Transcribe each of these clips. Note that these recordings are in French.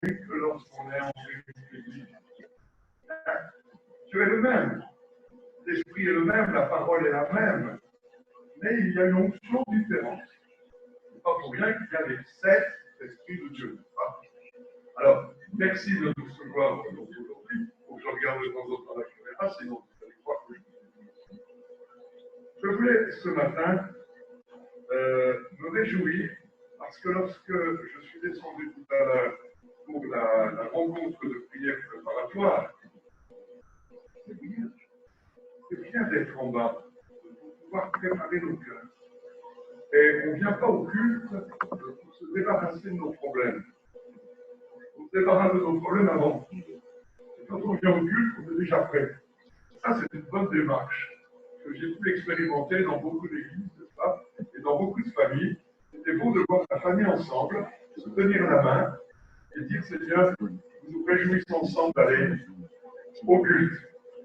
que lorsqu'on est en Jésus-Christ. Dieu est le même, l'esprit est le même, la parole est la même, mais il y a une onction différente. Ce n'est pas pour rien qu'il y a les 7 esprits de Dieu. Alors, merci de nous recevoir aujourd'hui. Il faut que je regarde de temps en temps la caméra, sinon vous allez croire que je voulais ce matin me réjouir parce que lorsque je suis descendu tout à l'heure pour la rencontre de prière préparatoire, c'est bien d'être en bas, de pouvoir préparer nos cœurs. Et on ne vient pas au culte pour se débarrasser de nos problèmes. On se débarrasse de nos problèmes avant. Et quand on vient au culte, on est déjà prêt. Ça, c'est une bonne démarche que j'ai pu expérimenter dans beaucoup d'églises, n'est-ce pas, et dans beaucoup de familles. C'était beau de voir la famille ensemble, se tenir la main et dire, Seigneur, nous nous réjouissons ensemble d'aller au culte,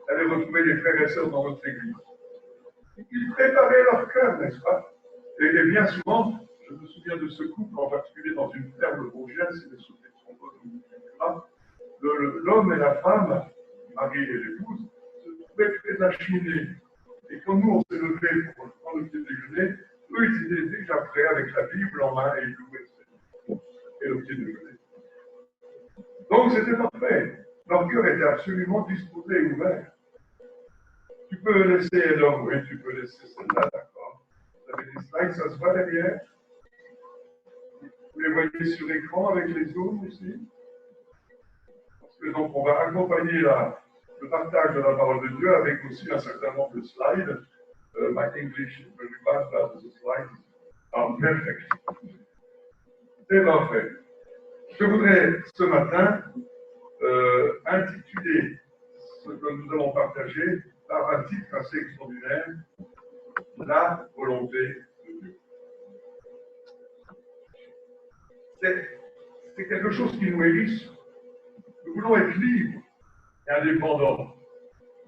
d'aller retrouver les frères et sœurs dans notre église. Ils préparaient leur cœur, n'est-ce pas? Et bien souvent, je me souviens de ce couple, en particulier dans une ferme vosgienne, si mes souvenirs sont bons, l'homme et la femme, mari et l'épouse, se trouvaient près de la cheminée. Et quand nous, on s'est levés pour prendre le petit déjeuner, eux, ils étaient déjà prêts avec la Bible en main et ils louaient le Seigneur. Et le petit déjeuner. Donc, c'était parfait. Leur cœur était absolument disposé et ouvert. Tu peux laisser l'homme, oui, tu peux laisser celle-là, d'accord. Vous avez des slides, ça se voit derrière. Vous les voyez sur l'écran avec les zooms aussi. Parce que donc, on va accompagner le partage de la parole de Dieu avec aussi un certain nombre de slides. My English is very bad, but the slides are perfect. C'est parfait. Je voudrais ce matin intituler ce que nous allons partager par un titre assez extraordinaire, la volonté de Dieu. C'est quelque chose qui nous hérisse. Nous voulons être libres et indépendants.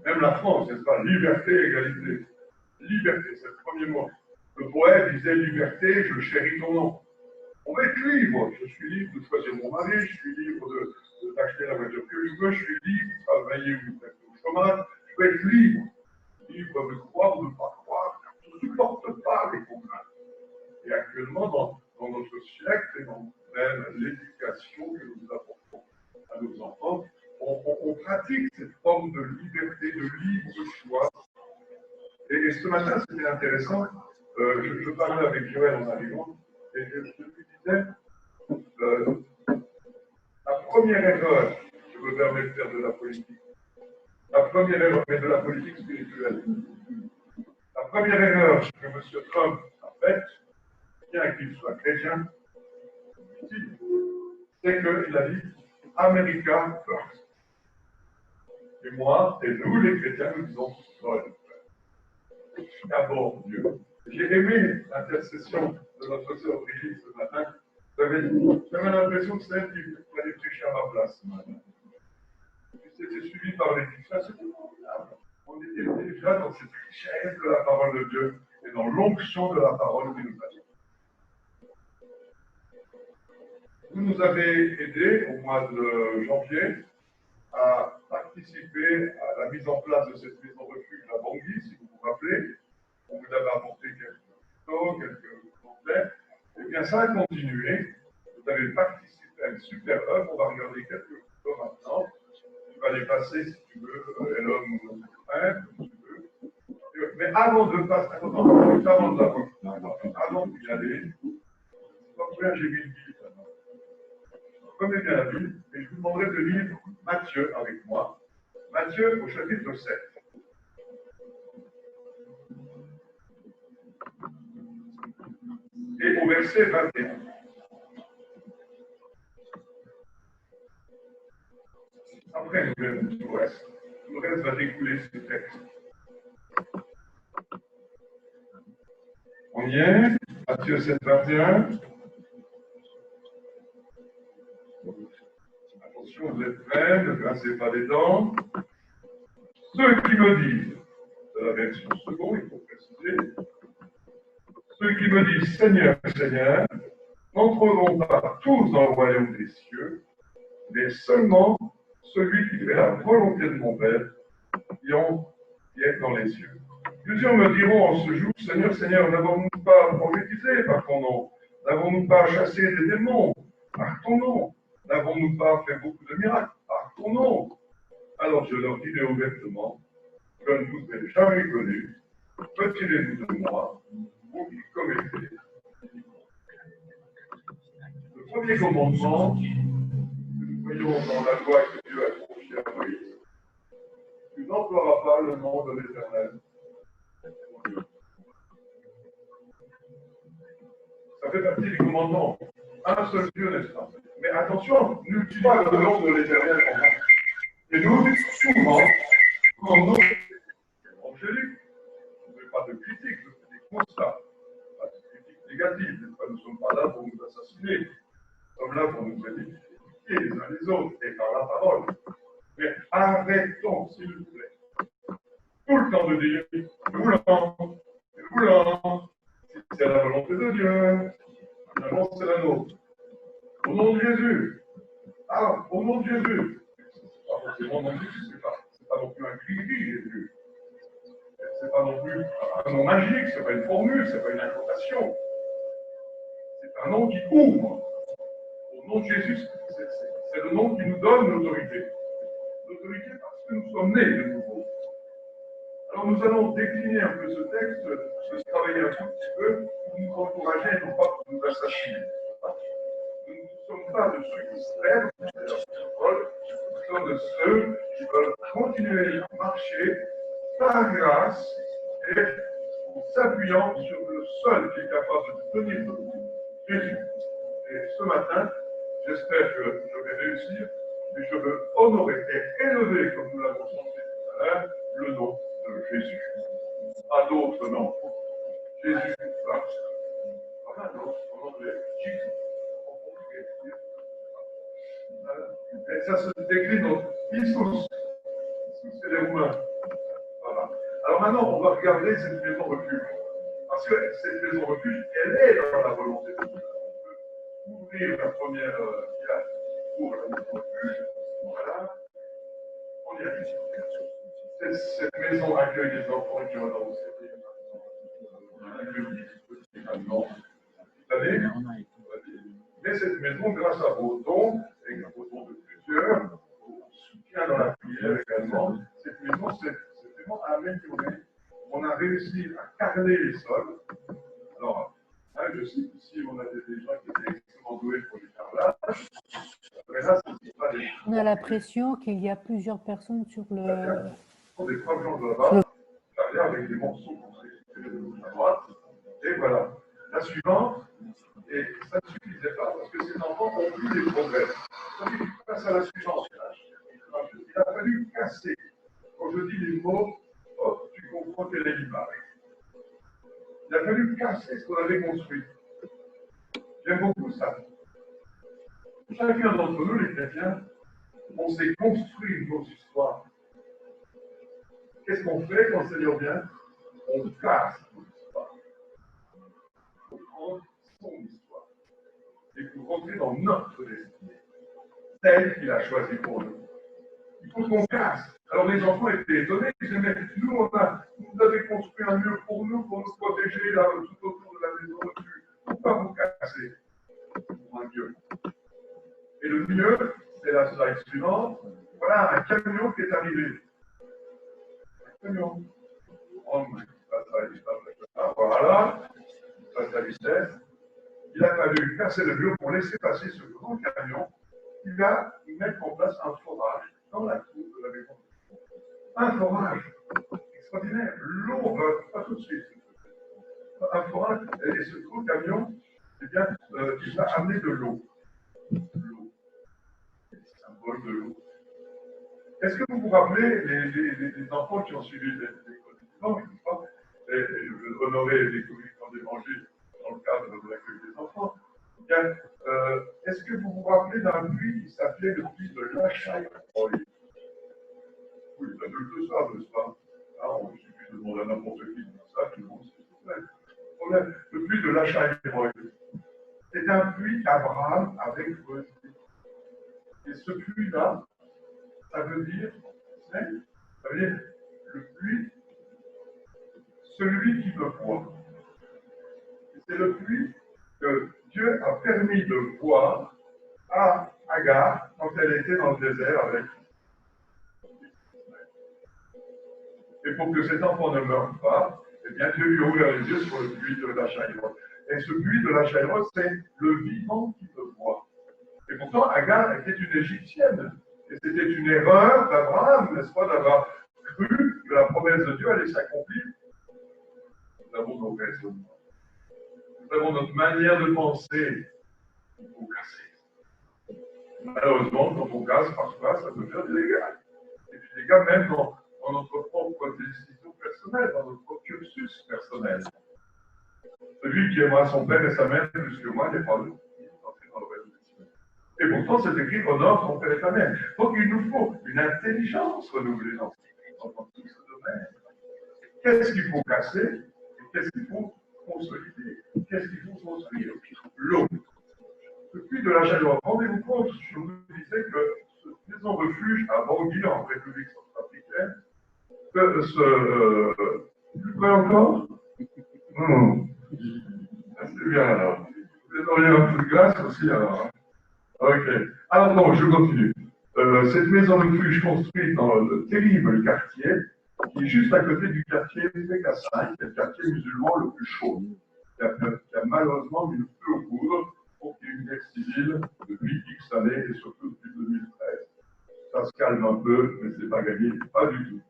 Même la France, n'est-ce pas? Liberté, égalité. Liberté, c'est le premier mot. Le poète disait liberté, je chéris ton nom. On va être libre. Je suis libre de choisir mon mari, je suis libre d'acheter la voiture que je veux, je suis libre de travailler ou d'être au chômage. Je vais être libre. Libre de croire ou de ne pas croire. Je ne supporte pas les contraintes. Et actuellement, dans notre siècle et dans même l'éducation que nous apportons à nos enfants, on pratique cette forme de liberté, de libre choix. Et ce matin, c'était intéressant. Je parlais avec Joël en arrivant, et je lui disais, la première erreur, je me permets de faire de la politique, la première erreur, mais de la politique spirituelle, la première erreur que M. Trump a faite, bien qu'il soit chrétien, c'est qu'il a dit America first. Et moi, et nous, les chrétiens, nous disons God first. D'abord Dieu. J'ai aimé l'intercession de notre sœur Brigitte ce matin. J'avais l'impression que c'est elle qui allait prêcher à ma place ce matin. Puis c'était suivi par les Christiens, c'était formidable. On était déjà dans cette richesse de la parole de Dieu et dans l'onction de la parole qui nous a dit. Vous nous avez aidés au mois de janvier à participer à la mise en place de cette maison refuge à Bangui, si vous vous rappelez. On vous avait apporté quelques photos, quelques commentaires. Eh bien, ça a continué. Vous avez participé à une super œuvre. On va regarder quelques photos maintenant. Tu vas les passer, si tu veux, l'homme ou notre frère, comme tu veux. Mais avant de passer, avant d'y aller, j'ai mis une Bible. Prenez bien la Bible, et je vous demanderai de lire Matthieu avec moi. Matthieu au chapitre 7. Et au verset 21. Après, nous verrons tout le reste. Tout le reste va découler ce texte. On y est. Matthieu 7, 21. Attention, vous êtes prêts, ne grincez pas les dents. Ceux qui me disent, de la version seconde, il faut préciser, ceux qui me disent Seigneur, Seigneur, n'entreront pas tous dans le royaume des cieux, mais seulement celui qui fait la volonté de mon Père qui est dans les cieux. Plusieurs me diront en ce jour, Seigneur, Seigneur, n'avons-nous pas prophétisé par ton nom? N'avons-nous pas chassé des démons par ton nom? N'avons-nous pas fait beaucoup de miracles par ton nom? Alors je leur dirai ouvertement, je ne vous ai jamais connu, retirez-vous de moi, vous qui commettez. Le premier commandement que nous voyons dans la loi que Dieu a confiée à Moïse, tu n'emploieras pas le nom de l'Éternel. Ça fait partie du commandement. Un seul Dieu, n'est-ce pas? Mais attention, n'utilise pas le nom de l'Éternel en vain. Et nous, souvent, quand nous, évangéliques, nous ne pas de critique, c'est des constats, pas de critique négative. Nous ne sommes pas là pour nous assassiner. Nous sommes là pour nous édifier les uns les autres et par la parole. Mais arrêtons, s'il vous plaît, tout le temps de dire, nous voulons, si c'est la volonté de Dieu, finalement c'est la nôtre. Au nom de Jésus. Ah, au nom de Jésus. C'est pas forcément non plus, c'est pas non plus un cri Jésus. C'est pas non plus un nom magique, c'est pas une formule, c'est pas une incantation. C'est un nom qui ouvre. Au nom de Jésus, c'est le nom qui nous donne l'autorité. L'autorité parce que nous sommes nés de nouveau. Alors nous allons décliner un peu ce texte, se travailler un tout petit peu pour nous encourager et non pas pour nous assassiner. Nous ne sommes pas de ceux qui se lèvent, nous sommes de ceux qui veulent continuer à marcher par grâce et en s'appuyant sur le seul qui est capable de tenir debout, Jésus. Et ce matin, j'espère que je vais réussir, mais je veux honorer et élever, comme nous l'avons senti tout à l'heure, le nom de Jésus. Pas d'autre nom. Jésus Christ. Enfin, non, en anglais, Jésus. Et ça se décline en Isus. Isus, c'est les Roumains. Voilà. Alors maintenant, on va regarder cette maison refuge. Parce que cette maison refuge, elle est dans la volonté de Dieu. On peut ouvrir la première pièce pour la maison refuge. Voilà. On y arrive. Cette maison accueille des enfants qui vont dans le service. On accueille des petits cette année. Mais cette maison, grâce à vos dons, et vos dons de plusieurs, au soutien dans la prière également, cette maison s'est vraiment améliorée. On a réussi à carreler les sols. Alors, hein, je sais qu'ici, on a des gens qui étaient extrêmement doués pour les carrelages. Mais là, c'est pas des... On a l'impression qu'il y a plusieurs personnes sur le... On des trois blancs là-bas, derrière avec des morceaux qu'on de gauche à droite. Et voilà. La suivante, et ça ne suffisait pas parce que ces enfants ont vu des progrès. Il a fallu passer à la suivante. Il a fallu casser. Quand je dis les mots, hop, tu comprends quelle est l'image. Il a fallu casser ce qu'on avait construit. J'aime beaucoup ça. Chacun d'entre nous, les chrétiens, on s'est construit nos histoires. Qu'est-ce qu'on fait quand le Seigneur vient? On casse nos histoires. On prend son histoire. Et pour rentrer dans notre destinée, celle qu'il a choisie pour nous. Il faut qu'on casse. Alors les enfants étaient étonnés, ils disaient, mais nous, vous avez construit un mur pour nous protéger là, tout autour de la maison refuge. Pourquoi vous casser pour un Dieu? Et le mieux, c'est la slide suivante. Voilà un camion qui est arrivé. Un camion. On passe à la vitesse. Voilà, il passe à la vitesse. Il a fallu casser le mur pour laisser passer ce grand camion. Il va mettre en place un forage dans la cour de la maison. Un forage extraordinaire. L'eau va pas tout de suite. Un forage, et ce gros camion, eh bien, il va amener de l'eau. L'eau. C'est le symbole de l'eau. Est-ce que vous vous rappelez les enfants qui ont suivi les communiquants, et je veux honorer les communicants d'évangile dans le cadre de l'accueil des enfants. Bien, est-ce que vous vous rappelez d'un puits qui s'appelait le puits de Lachaille-Roy? Oui, ça ne le savent, n'est-ce pas? Ah, il suffit de demander à n'importe qui de ça, tout le monde sait. Le puits de Lachaille-Roy. C'est un puits qu'Abraham avait creusé. Et ce puits-là, ça veut dire le puits, celui qui me voit. C'est le puits que Dieu a permis de voir à Agar quand elle était dans le désert avec. Et pour que cet enfant ne meure pas, eh bien Dieu lui a ouvert les yeux sur le puits de la Chaïroth. Et ce puits de la Chaïroth, c'est le vivant qui me voit. Et pourtant, Agar était une Égyptienne. Et c'était une erreur d'Abraham, n'est-ce pas, d'avoir cru que la promesse de Dieu allait s'accomplir. Nous avons nos raisonnements. Nous avons notre manière de penser. Il faut casser. Malheureusement, quand on casse, parfois, ça peut faire des dégâts. Et puis des dégâts même dans notre propre décision personnelle, dans notre propre cursus personnel. Celui qui aimera son père et sa mère plus que moi n'est pas entré dans le règne de Dieu. Et pourtant, c'est écrit honore ton père et ta mère. Donc il nous faut une intelligence renouvelée dans tout ce domaine. Qu'est-ce qu'il faut casser et qu'est-ce qu'il faut consolider? Qu'est-ce qu'il faut construire? L'eau. Le puits de la Chaïroth. Rendez-vous compte, je vous disais que cette maison refuge à Bangui, en République centrafricaine, plus près encore? C'est bien alors. Vous auriez un peu de glace aussi alors. Hein? Ok. Alors non, je continue. Cette maison refuge construite dans le terrible quartier, qui est juste à côté du quartier PK5, qui est le quartier musulman le plus chaud, qui a malheureusement mis le feu aux poudres pour qu'il y ait une guerre civile depuis X années et surtout depuis 2013. Ça se calme un peu, mais ce n'est pas gagné, pas du tout.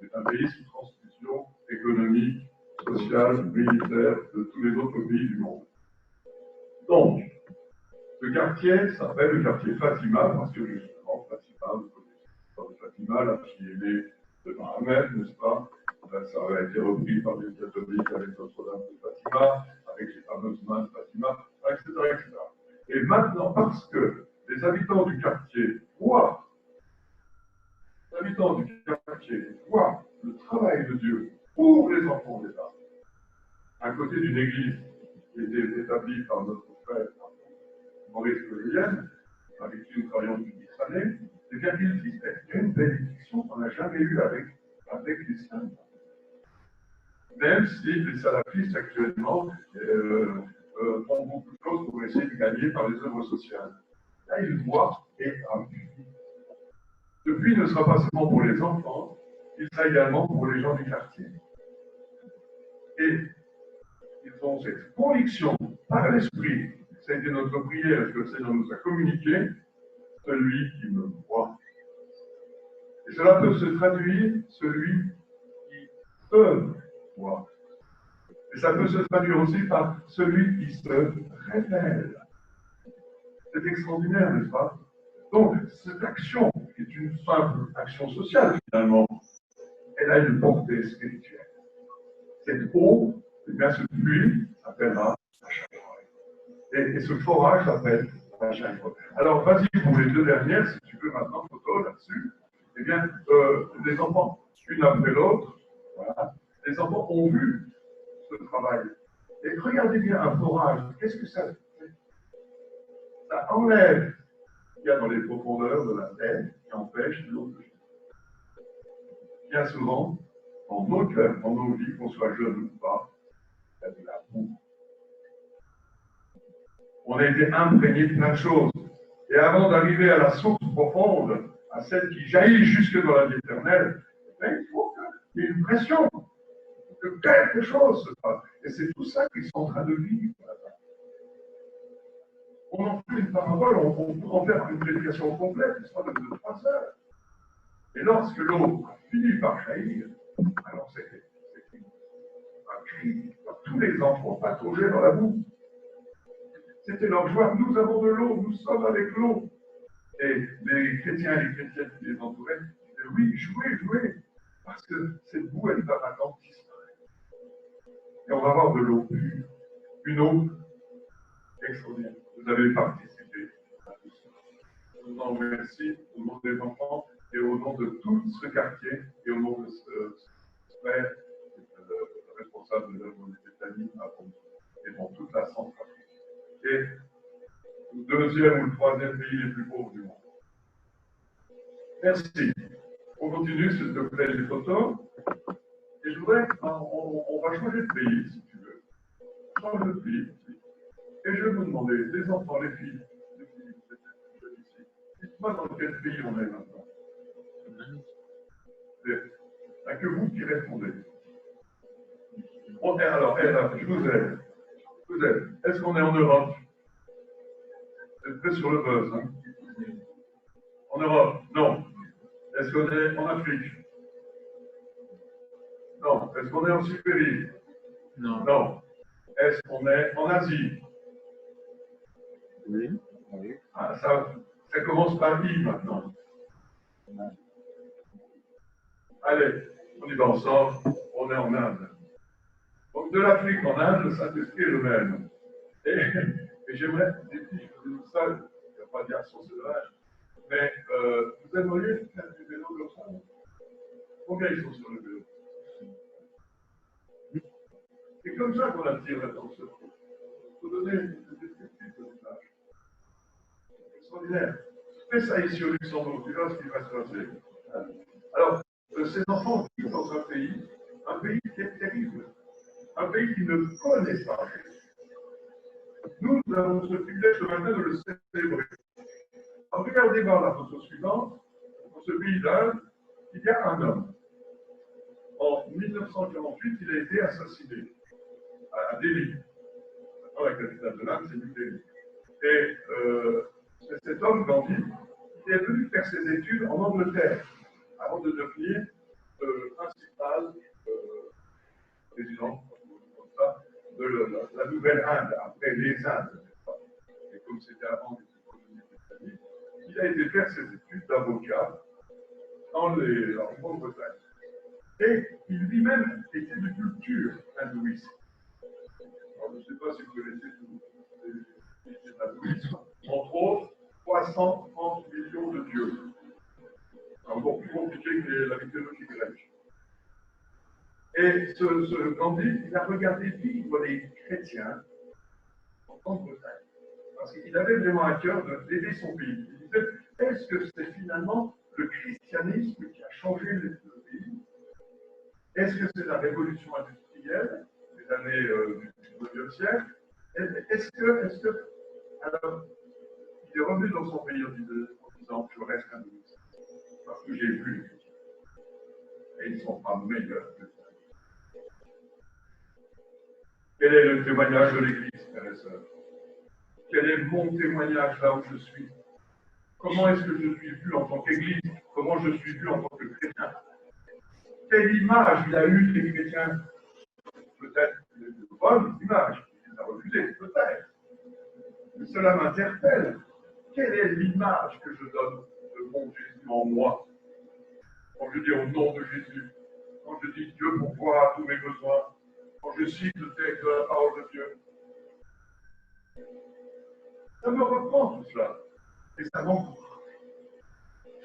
C'est un pays sous transfusion économique, sociale, militaire de tous les autres pays du monde. Donc, ce quartier s'appelle le quartier Fatima, parce que justement, Fatima, vous connaissez l'histoire de Fatima, la fille aimée de Mohamed, n'est-ce pas? Ça a été repris par les catholiques avec Notre-Dame de Fatima, avec les fameuses mains de Fatima, etc., etc. Et maintenant, parce que les habitants du quartier voient le travail de Dieu pour les enfants d'État, à côté d'une église qui était établie par notre frère Maurice Pellienne, avec qui nous travaillons depuis 10 années, c'est bien qu'il dit, il y a une bénédiction qu'on n'a jamais eue avec l'islam. Même si les salafistes actuellement font beaucoup de choses pour essayer de gagner par les œuvres sociales. Là, ils voient et appuient. Le puits ne sera pas seulement pour les enfants, il sera également pour les gens du quartier. Et ils ont cette conviction par l'esprit, ça a été notre prière que le Seigneur nous a communiqué, celui qui me voit. Et cela peut se traduire, celui qui peut voir. Et ça peut se traduire aussi par celui qui se révèle. C'est extraordinaire, n'est-ce pas? Donc, cette action, qui est une simple action sociale finalement, elle a une portée spirituelle. Cette eau, eh bien, ce puits s'appellera la Chaïroth. Et ce forage s'appelle la Chaïroth. Alors, vas-y pour les deux dernières, si tu veux maintenant, photo là-dessus. Eh bien, les enfants, une après l'autre, voilà, les enfants ont vu ce travail. Et regardez bien un forage, qu'est-ce que ça fait? Ça enlève ce qu'il y a dans les profondeurs de la terre qui empêche l'eau de jaillir. Bien souvent, dans nos cœurs, dans nos vies, qu'on soit jeune ou pas, il y a de la boue. On a été imprégné de plein de choses. Et avant d'arriver à la source profonde, à celle qui jaillit jusque dans la vie éternelle, il faut qu'il y ait une pression, que quelque chose se passe. Et c'est tout ça qu'ils sont en train de vivre. On en fait une parabole, on peut en faire une prédication complète, une histoire de 3 heures. Et lorsque l'eau finit par jaillir, alors c'est un cri. Tous les enfants pataugeaient dans la boue. C'était leur joie. Nous avons de l'eau, nous sommes avec l'eau. Et les chrétiens et les chrétiennes qui les entouraient disaient oui, jouez, jouez. Parce que cette boue, elle va maintenant disparaître. Et on va avoir de l'eau pure. Une eau extraordinaire. Vous avez participé à tout ça. Je vous en remercie au nom des enfants et au nom de tout ce quartier et au nom de ce frère, le responsable de l'œuvre des États-Unis à Congo et dans toute la Centrafrique. Et le deuxième ou le troisième pays les plus pauvres du monde. Merci. On continue, s'il te plaît, les photos. Et je voudrais, on va changer de pays, si tu veux. Changer de pays. Et je vais vous demander, les enfants, les filles, ici, dites-moi dans quel pays on est maintenant. Il n'y a que vous qui répondez. Bon, alors, je vous aide. Vous êtes. Est-ce qu'on est en Europe? Vous êtes prêts sur le buzz, hein? En Europe? Non. Est-ce qu'on est en Afrique? Non. Est-ce qu'on est en Sibérie? Non. Non. Est-ce qu'on est en Asie? Oui. Ah, ça commence par I maintenant. Allez, on y va ensemble. On est en Inde. Donc de l'Afrique en Inde, le Saint-Esprit est le même. Et j'aimerais, des filles, je vous dis ça, il n'y a pas de garçon, c'est dommage. Mais vous aimeriez faire du vélo comme ça? Combien ils sont sur le vélo? C'est comme ça qu'on attire l'attention. Il faut donner une descriptive de l'image. Extraordinaire. Fais ça ici au Luxembourg, tu vois ce qui va se passer. Alors, ces enfants vivent dans un pays qui est terrible, un pays qui ne connaît pas. Nous avons ce privilège ce matin de le célébrer. Alors, regardez voir la photo suivante. Dans ce pays d'Inde, il y a un homme. En 1948, il a été assassiné à Delhi. Maintenant, la capitale de l'Inde, c'est New Delhi. Et cet homme, Gandhi, il est venu faire ses études en Angleterre avant de devenir principal président comme ça, de la nouvelle Inde, après les Indes. Et comme c'était avant les colonies britanniques, il a été faire ses études d'avocat en Grande-Bretagne. Et il lui-même était de culture hindouiste. Alors, je ne sais pas si vous connaissez tout l'hindouisme. Entre autres, 330 millions de dieux. C'est encore plus compliqué que la mythologie grecque. Et ce Gandhi, il a regardé vivre les chrétiens en Grande-Bretagne. Parce qu'il avait vraiment à cœur d'aider son pays. Il disait, est-ce que c'est finalement le christianisme qui a changé le pays? Est-ce que c'est la révolution industrielle des années du 19e siècle? Est-ce que alors, il est revenu dans son pays en disant, je reste hindouiste, parce que j'ai vu les chrétiens. Et ils ne sont pas meilleurs que ça. Quel est le témoignage de l'Église, frères et sœurs? Quel est mon témoignage là où je suis? Comment est-ce que je suis vu en tant qu'Église? Comment je suis vu en tant que chrétien? Quelle image il a eu des chrétiens? Peut-être une bonne image, il a refusé, peut-être. Mais cela m'interpelle. Quelle est l'image que je donne de mon Jésus en moi? Quand je dis au nom de Jésus, quand je dis Dieu pourvoit à tous mes besoins, quand je cite le texte de la parole de Dieu, ça me reprend tout cela. Et ça m'encourage.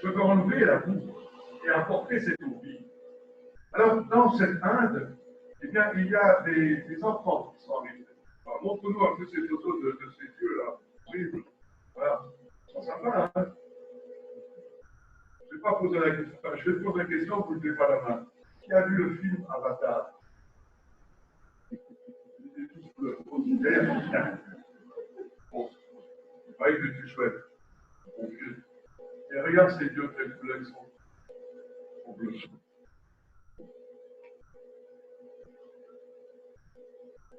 Je veux enlever la boue et apporter cette oubli. Alors, dans cette Inde, eh bien, il y a des enfants qui sont arrivés. Montre-nous un peu ces photos de ces dieux-là. Oui, voilà. Ils sont sympas, hein? Je ne vais pas poser la question. Enfin, je vais te poser la question, vous ne levez pas la main. Qui a vu le film Avatar? Ils étaient tous bleus. Bon, oui, que tu chouettes. Bon, et regarde ces dieux tels que là, ils sont bleus.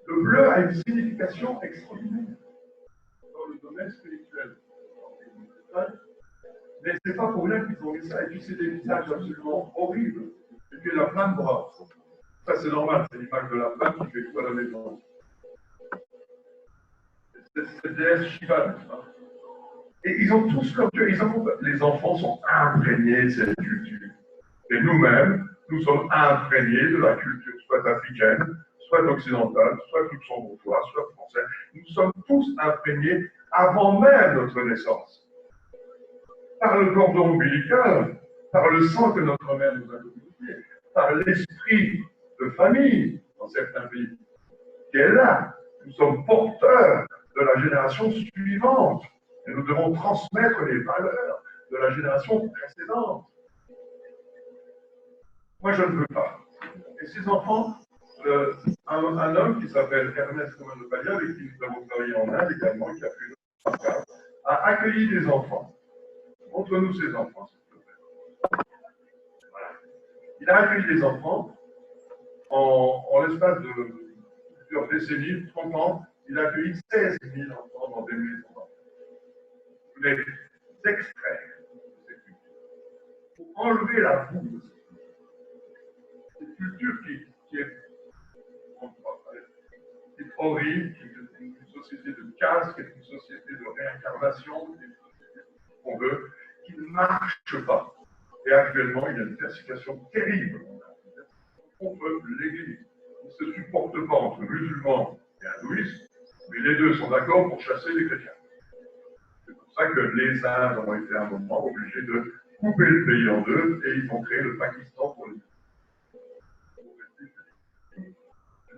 Le bleu a une signification extraordinaire dans le domaine spirituel. Mais ce n'est pas pour rien qu'ils ont mis ça. Et puis c'est des visages absolument horribles. Et puis la flamme bras. Ça c'est normal, c'est l'image de la flamme qui fait quoi à la maison. C'est cette déesse Shiva, n'est-ce pas? Et ils ont tous leur Dieu. Les enfants sont imprégnés de cette culture. Et nous-mêmes, nous sommes imprégnés de la culture, soit africaine, soit occidentale, soit luxembourgeoise, soit française. Nous sommes tous imprégnés avant même notre naissance. Par le cordon ombilical, par le sang que notre mère nous a communiqué, par l'esprit de famille dans certains pays, qui est là. Nous sommes porteurs de la génération suivante et nous devons transmettre les valeurs de la génération précédente. Moi, je ne veux pas. Et ces enfants, un homme qui s'appelle Ernest Thomas de Paglia, avec qui nous avons travaillé en Inde également, qui a fait une a accueilli des enfants. Montre-nous ces enfants, s'il te plaît. Voilà. Il a accueilli des enfants en l'espace de plusieurs décennies, 30 ans. Il a accueilli 16 000 enfants dans des maisons. Vous les extraire de cette culture. Pour enlever la boue de cette culture qui est horrible, qui est une société de caste, qui est une société de réincarnation, qui est une société qu'on veut, qui ne marche pas. Et actuellement, il y a une classification terrible contre l'Église. Ils ne se supportent pas entre musulmans et hindouistes, mais les deux sont d'accord pour chasser les chrétiens. C'est pour ça que les Indes ont été à un moment obligés de couper le pays en deux et ils ont créé le Pakistan pour les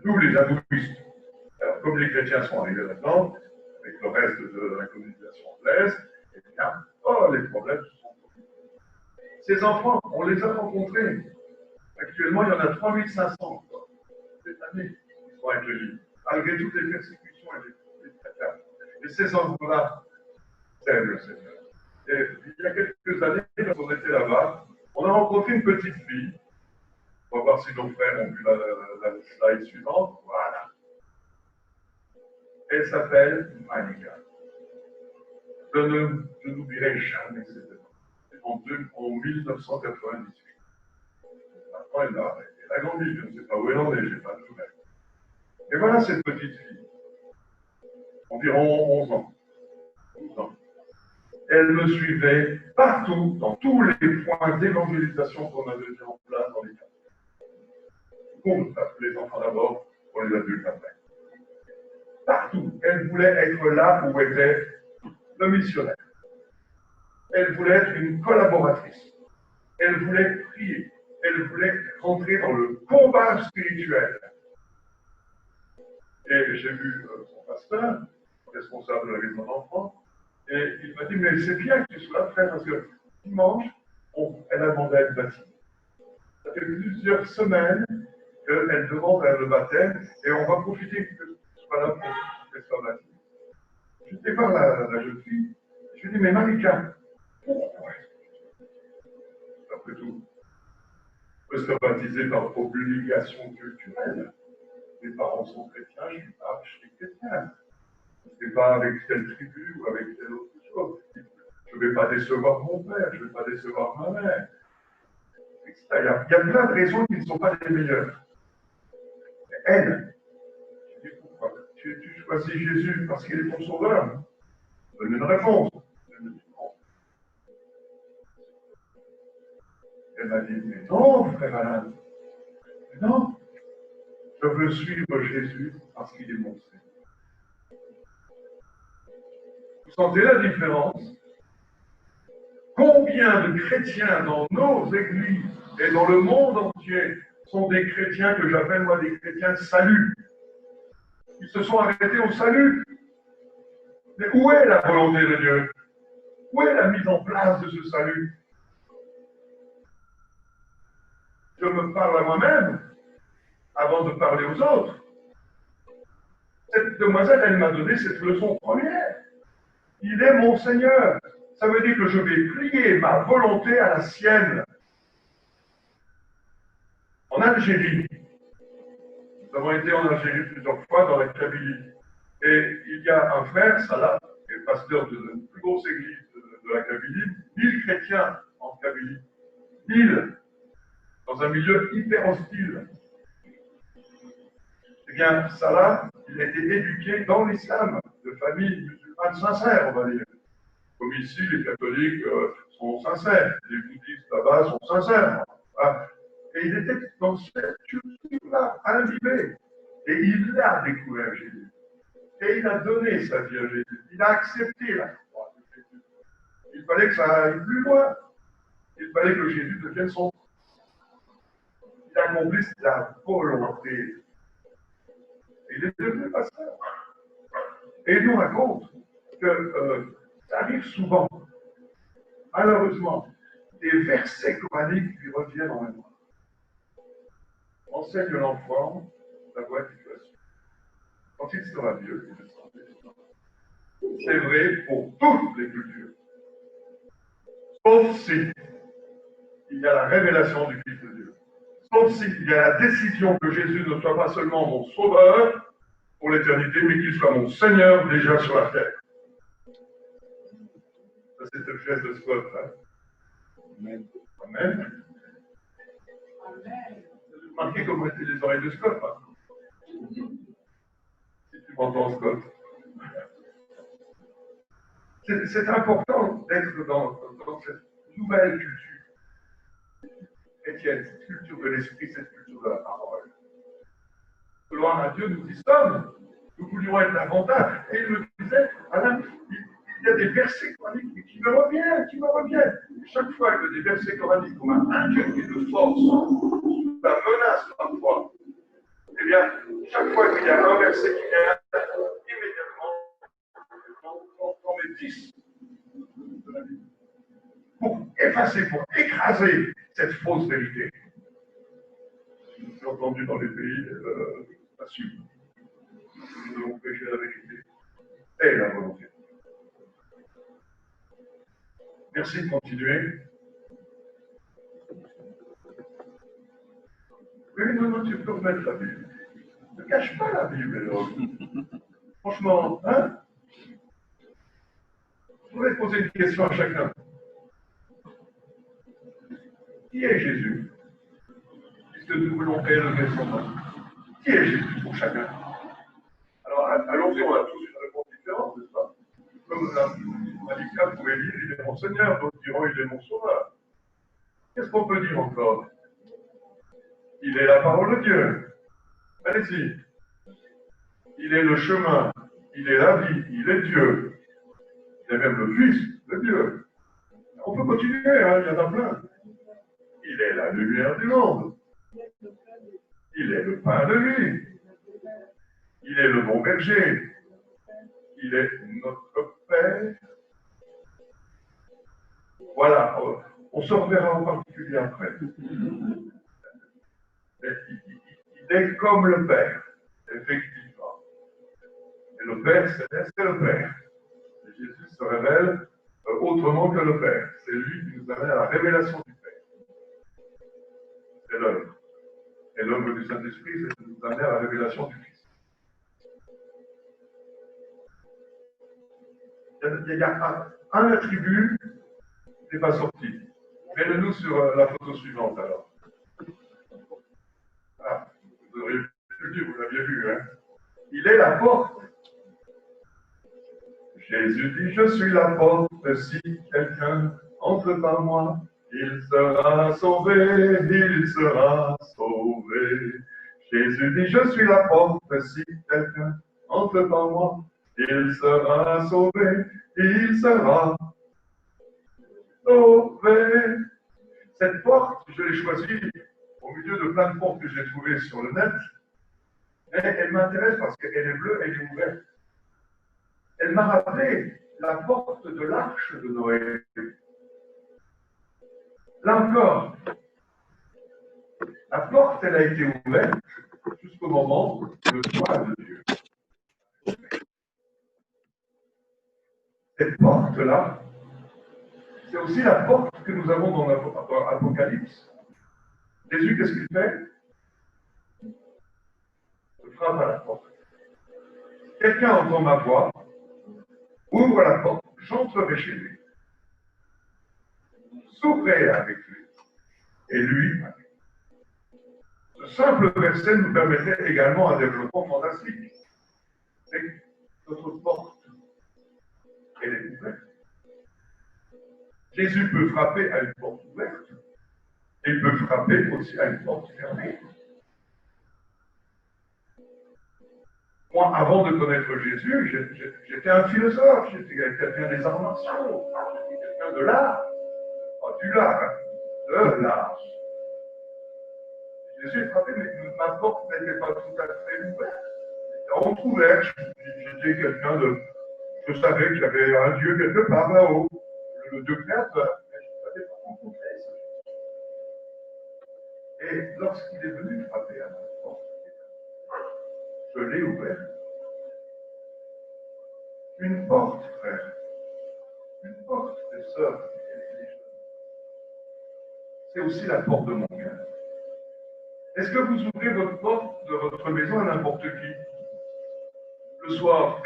nous, les hindouistes. Alors, comme les chrétiens sont arrivés maintenant, avec le reste de la colonisation anglaise, eh bien, les problèmes se sont produits. Ces enfants, on les a rencontrés. Actuellement, il y en a 3500 cette année qui sont accueillis, malgré toutes les persécutions et les traités. Et ces enfants-là s'aiment le Seigneur. Et il y a quelques années, quand on était là-bas, on a rencontré une petite fille. On va voir si nos frères ont vu la slide suivante. Voilà. Elle s'appelle Malika. Je n'oublierai jamais cette époque. En 1998. Maintenant, elle a grandi. Je ne sais pas où elle en est, je n'ai pas de nouvelles. Et voilà cette petite fille. Environ 11 ans. 12 ans. Elle me suivait partout, dans tous les points d'évangélisation qu'on avait mis en place dans les cas. Pour les enfants d'abord, pour les adultes après. Partout, elle voulait être là où était le missionnaire. Elle voulait être une collaboratrice. Elle voulait prier. Elle voulait rentrer dans le combat spirituel. Et j'ai vu son pasteur, responsable de la maison d'enfants, et il m'a dit, mais c'est bien que tu sois là, frère, parce que dimanche, elle a demandé à être baptisée. Ça fait plusieurs semaines qu'elle demande le baptême, et on va profiter que tu sois là pour qu'elle soit baptisée. Je vais voir la jeune fille, je lui dis, mais Marika, pourquoi? Après tout, on peut se baptiser par obligation culturelle. Mes parents sont chrétiens, je suis chrétien. Je ne sais pas avec telle tribu ou avec telle autre chose. Je ne vais pas décevoir mon père, je ne vais pas décevoir ma mère. Il y a plein de raisons qui ne sont pas les meilleures. Mais elle, je dis pourquoi? Tu choisis Jésus parce qu'il est ton sauveur? Donne une réponse. Elle me dit non. Elle m'a dit, mais non, frère Alain. Mais non. Je veux suivre Jésus parce qu'il est mon Seigneur. Vous sentez la différence? Combien de chrétiens dans nos églises et dans le monde entier sont des chrétiens que j'appelle moi des chrétiens de salut? Ils se sont arrêtés au salut. Mais où est la volonté de Dieu? Où est la mise en place de ce salut? Je me parle à moi-même avant de parler aux autres. Cette demoiselle, elle m'a donné cette leçon première. Il est mon Seigneur. Ça veut dire que je vais plier ma volonté à la sienne. En Algérie, nous avons été en Algérie plusieurs fois dans la Kabylie. Et il y a un frère, Salah, qui est pasteur de la plus grosse église de la Kabylie, 1000 chrétiens en Kabylie. 1000, dans un milieu hyper hostile. Eh bien, Salah, il a été éduqué dans l'islam, de famille musulmane sincère, on va dire. Comme ici, les catholiques sont sincères, les bouddhistes là-bas sont sincères. Voilà. Et il était dans cette culture-là, imbibé. Et il a découvert Jésus. Et il a donné sa vie à Jésus. Il a accepté la croix de Jésus. Il fallait que ça aille plus loin. Il fallait que Jésus devienne son. Il accomplisse la volonté. Et il est devenu pasteur. Et il nous raconte que ça arrive souvent malheureusement, des versets coraniques lui reviennent en mémoire. Enseigne l'enfant la voie qu'il doit suivre. Quand il sera vieux, il le sera. C'est vrai pour toutes les cultures. Sauf si il y a la révélation du Fils de Dieu. Sauf s'il y a la décision que Jésus ne soit pas seulement mon sauveur pour l'éternité, mais qu'il soit mon Seigneur déjà sur la terre. Ça, c'est le geste de Scott. Hein? Amen. Amen. Vous remarquez comment étaient les oreilles de Scott. Hein? Si tu m'entends, Scott. C'est important d'être dans cette nouvelle culture chrétienne, cette culture de l'esprit, cette culture de la parole. Gloire à Dieu, nous y sommes. Nous voulions être davantage. Et il me disait, Alain, il y a des versets coraniques qui me reviennent. Chaque fois que des versets coraniques qu'on m'a injecté de force, la menace parfois, eh bien, chaque fois qu'il y a un verset qui vient, immédiatement, on met 10 de la Bible. Pour effacer, pour écraser cette fausse vérité. J'ai entendu dans les pays, pas sûr. Nous devons prêcher la vérité. Et la volonté. Merci de continuer. Oui, non, tu peux remettre la Bible. Ne cache pas la Bible, alors. Franchement, hein? Je voudrais poser une question à chacun. Qui est Jésus? Puisque nous voulons élever son nom. Qui est Jésus pour chacun? Alors, allons-y, on a tous une réponse différente, n'est-ce pas? Comme Malika pouvait dire, il est mon Seigneur, d'autres diront, il est mon Sauveur. Qu'est-ce qu'on peut dire encore? Il est la parole de Dieu. Allez-y. Il est le chemin, il est la vie, il est Dieu. Il est même le Fils de Dieu. On peut continuer, hein, il y en a plein. Il est la lumière du monde. Il est le pain de vie. Il est le bon berger. Il est notre Père. Voilà, on se reverra en particulier après. Il est comme le Père, effectivement. Et le Père, c'est le Père. Et Jésus se révèle autrement que le Père. C'est lui qui nous amène à la révélation du Père. C'est l'œuvre. Et l'œuvre du Saint-Esprit, c'est de nous amener à la révélation du Fils. Il y a un attribut qui n'est pas sorti. Mets-le-nous sur la photo suivante, alors. Ah, vous auriez pu le dire, vous l'aviez vu, hein. Il est la porte. Jésus dit, je suis la porte, si quelqu'un entre par moi, il sera sauvé, il sera sauvé. Jésus dit, je suis la porte, si quelqu'un entre par moi, il sera sauvé, il sera sauvé. Cette porte, je l'ai choisie au milieu de plein de portes que j'ai trouvées sur le net. Et elle m'intéresse parce qu'elle est bleue, elle est ouverte. Elle m'a rappelé la porte de l'arche de Noé. Là encore, la porte, elle a été ouverte jusqu'au moment où le doigt de Dieu. Cette porte-là, c'est aussi la porte que nous avons dans l'Apocalypse. Jésus, qu'est-ce qu'il fait? Il frappe à la porte. Quelqu'un entend ma voix, ouvre la porte, j'entrerai chez lui. Souffrez avec lui. Et lui, avec lui. Ce simple verset nous permettait également un développement fantastique. C'est que notre porte, elle est ouverte. Jésus peut frapper à une porte ouverte. Il peut frapper aussi à une porte fermée. Moi, avant de connaître Jésus, j'étais un philosophe, j'étais quelqu'un des arts martiaux, j'étais quelqu'un de l'art. Pas du lard, hein, de l'art. Jésus frappait, mais ma porte n'était pas tout à fait ouverte. Elle était entrouverte. J'étais quelqu'un de. Je savais qu'il y avait un Dieu quelque part là-haut, le Dieu créateur. rencontré ce Et lorsqu'il est venu frapper à ma porte, je l'ai ouvert. Une porte, frère. Une porte, des sœurs. C'est aussi la porte de mon cœur. Est-ce que vous ouvrez votre porte de votre maison à n'importe qui? Le soir,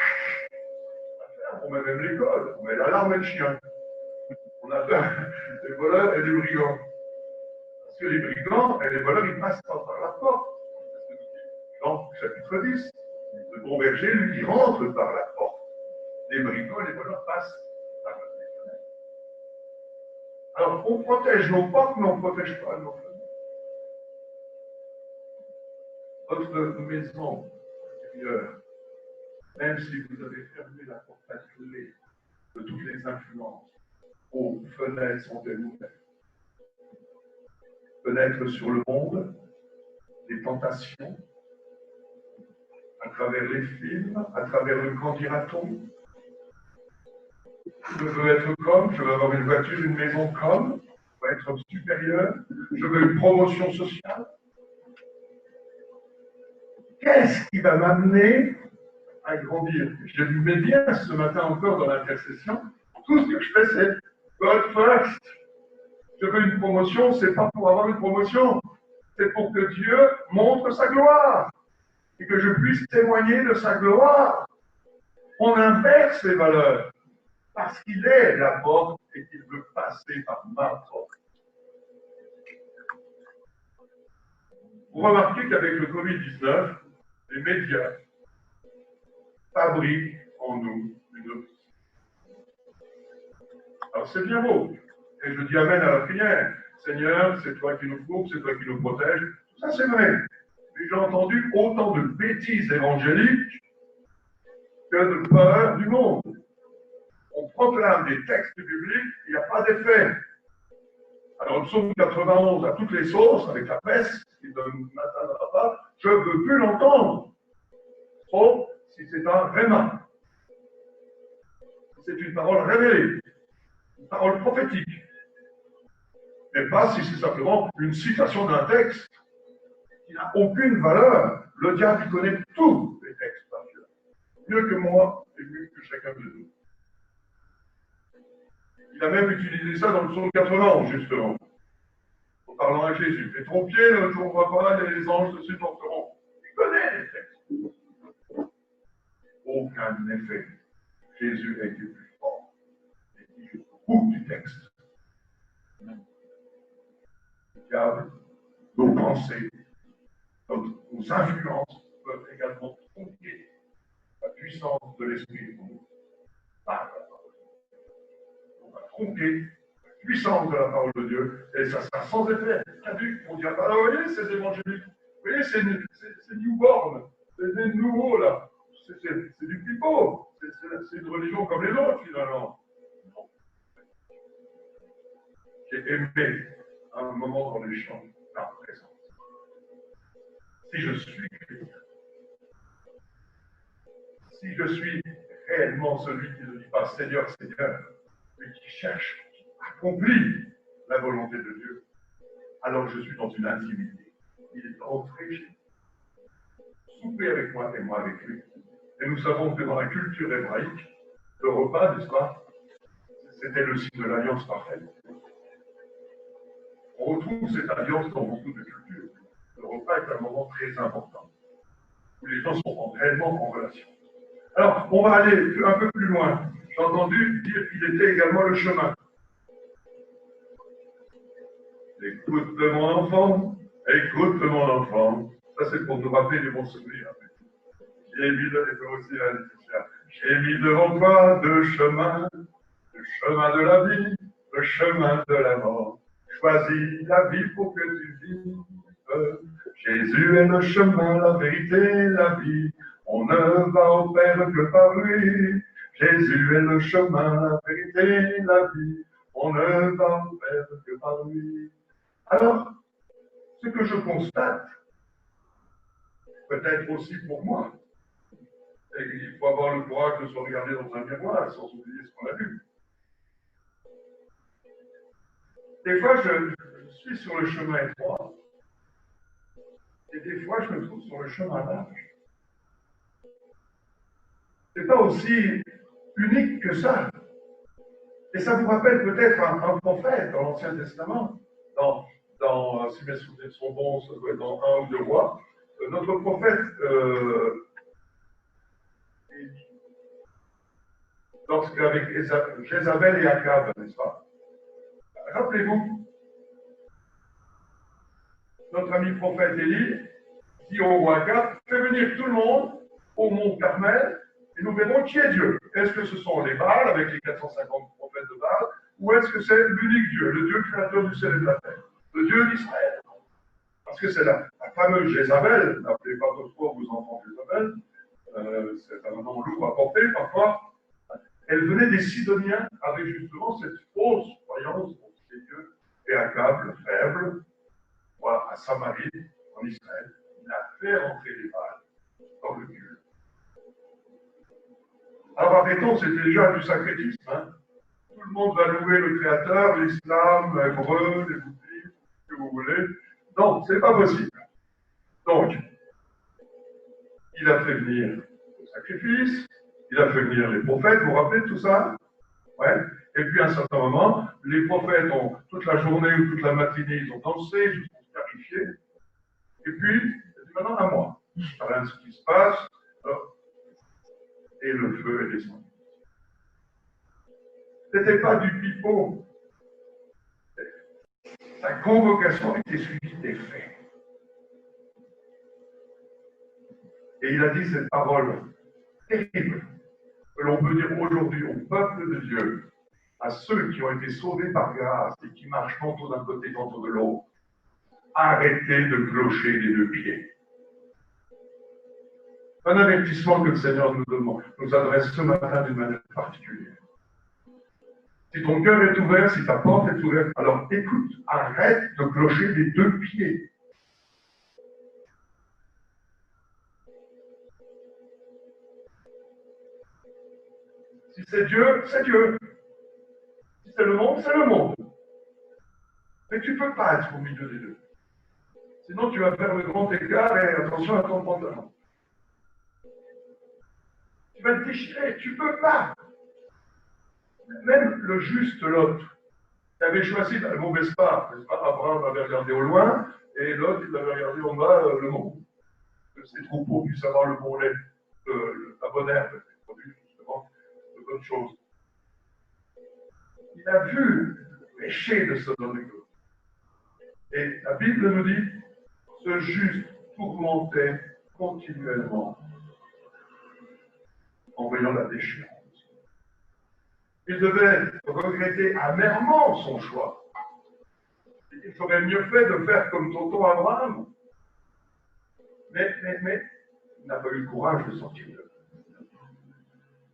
on met même l'école, on met l'alarme et le chien. On a peur des voleurs et des brigands. Parce que les brigands et les voleurs, ils passent pas par la porte. Jean, chapitre 10. Le bon berger, lui, il rentre par la porte. Les brigands et les voleurs passent par la fenêtre. Alors, on protège nos portes, mais on ne protège pas nos fenêtres. Votre maison intérieure, même si vous avez fermé la porte à clé de toutes les influences, vos fenêtres sont-elles ouvertes? Fenêtres sur le monde, les tentations, à travers les films, à travers le qu'en dira-t-on. Je veux être comme, je veux avoir une voiture, une maison comme, je veux être homme supérieur, je veux une promotion sociale. Qu'est-ce qui va m'amener à grandir? Je le mets bien ce matin encore dans l'intercession. Tout ce que je fais, c'est God first. Je veux une promotion, c'est pas pour avoir une promotion, c'est pour que Dieu montre sa gloire et que je puisse témoigner de sa gloire. On inverse les valeurs parce qu'il est la porte et qu'il veut passer par ma porte. Vous remarquez qu'avec le Covid-19, les médias fabriquent en nous une option. Alors c'est bien beau. Et je dis amen à la prière. Seigneur, c'est toi qui nous couvres, c'est toi qui nous protèges. Tout ça c'est vrai. Mais j'ai entendu autant de bêtises évangéliques que de peur du monde. On proclame des textes bibliques, il n'y a pas d'effet. Alors le psaume 91 à toutes les sauces, avec la peste, qui ne m'atteindra pas, je ne veux plus l'entendre. Sauf si c'est un réma. C'est une parole révélée, une parole prophétique. Mais pas si c'est simplement une citation d'un texte qui n'a aucune valeur. Le diable, il connaît tous les textes par cœur. Mieux que moi et mieux que chacun de nous. Il a même utilisé ça dans le psaume 91, justement, en parlant à Jésus. Et ton pied ne tombera pas et les anges te supporteront. Il connaît les textes. Aucun effet. Jésus a été plus fort. Et dit jusqu'au bout du texte. Le diable, nos pensées, nos influences peuvent également tromper la puissance de l'esprit pour nous. Par la parole. On va tromper la puissance de la parole de Dieu et ça sera sans effet. Caduc. On dira, bah là, vous voyez, ces évangéliques, vous voyez, c'est newborn, c'est des nouveaux là, c'est du pipeau, c'est une religion comme les autres finalement. Non. J'ai aimé un moment dans les chants la présence. Si je suis chrétien, si je suis réellement celui qui ne dit pas Seigneur, Seigneur, mais qui cherche, qui accomplit la volonté de Dieu, alors je suis dans une intimité. Il est entré chez nous, souper avec moi et moi avec lui. Et nous savons que dans la culture hébraïque, le repas, n'est-ce pas, c'était le signe de l'alliance parfaite. On retrouve cette alliance dans beaucoup de cultures. Le repas est un moment très important, où les gens sont réellement en relation. Alors, on va aller un peu plus loin. J'ai entendu dire qu'il était également le chemin. Écoute mon enfant, écoute mon enfant. Ça, c'est pour nous rappeler les bons souvenirs. J'ai mis devant toi deux chemins, le chemin de la vie, le chemin de la mort. Choisis la vie pour que tu vives. Jésus est le chemin, la vérité, la vie. On ne va au Père que par lui. Jésus est le chemin, la vérité, la vie. On ne va au Père que par lui. Alors, ce que je constate, peut-être aussi pour moi, et il faut avoir le courage de se regarder dans un miroir sans oublier ce qu'on a vu. Des fois, je suis sur le chemin étroit. Et des fois, je me trouve sur le chemin large. C'est pas aussi unique que ça. Et ça vous rappelle peut-être un prophète dans l'Ancien Testament, si mes souvenirs sont bons, ça doit être dans un ou deux rois. Notre prophète, avec Jézabel et Akab, n'est-ce pas? Rappelez-vous, notre ami prophète Élie dit au roi Akab, fais venir tout le monde au mont Carmel et nous verrons qui est Dieu. Est-ce que ce sont les Baals avec les 450 prophètes de Baal ou est-ce que c'est l'unique Dieu, le Dieu créateur du ciel et de la terre, le Dieu d'Israël? Parce que c'est la fameuse Jézabel, n'appelez pas d'autres fois vos enfants Jézabel, c'est un nom lourd à porter parfois. Elle venait des Sidoniens avec justement cette fausse croyance pour ces dieux et Akab, le faible, à Samarie, en Israël, il a fait rentrer les Baals dans le Dieu. Alors arrêtons, c'est déjà du sacrétisme. Hein. Tout le monde va louer le Créateur, l'islam, l'hébreu, les bouddhistes, ce que vous voulez. Non, c'est pas possible. Donc, il a fait venir le sacrifice, il a fait venir les prophètes, vous vous rappelez de tout ça? Ouais. Et puis à un certain moment, les prophètes ont toute la journée ou toute la matinée, ils ont dansé jusqu'à se clarifier. Et puis, il dit maintenant à moi. Je regarde ce qui se passe. Alors, et le feu est descendu. Ce n'était pas du pipeau. Sa convocation était suivie des faits. Et il a dit cette parole terrible que l'on peut dire aujourd'hui au peuple de Dieu, à ceux qui ont été sauvés par grâce et qui marchent tantôt d'un côté, tantôt de l'autre. Arrêtez de clocher des deux pieds. Un avertissement que le Seigneur nous adresse ce matin d'une manière particulière. Si ton cœur est ouvert, si ta porte est ouverte, alors écoute, arrête de clocher des deux pieds. Si c'est Dieu, c'est Dieu. Si c'est le monde, c'est le monde. Mais tu ne peux pas être au milieu des deux. Sinon, tu vas faire le grand écart et attention à ton pantalon. Tu vas te déchirer, tu ne peux pas. Même le juste Lot, qui avait choisi la mauvaise part, Abraham avait regardé au loin, et Lot, il avait regardé en bas le monde. Que ses troupeaux puissent avoir le bon lait, la bonne herbe, qui produit justement de bonnes choses. Il a vu le péché de Sodome et Gomorrhe. Et la Bible nous dit, ce juste tourmentait continuellement en voyant la déchéance. Il devait regretter amèrement son choix. Il ferait mieux fait de faire comme tonton Abraham. Mais il n'a pas eu le courage de sortir de là.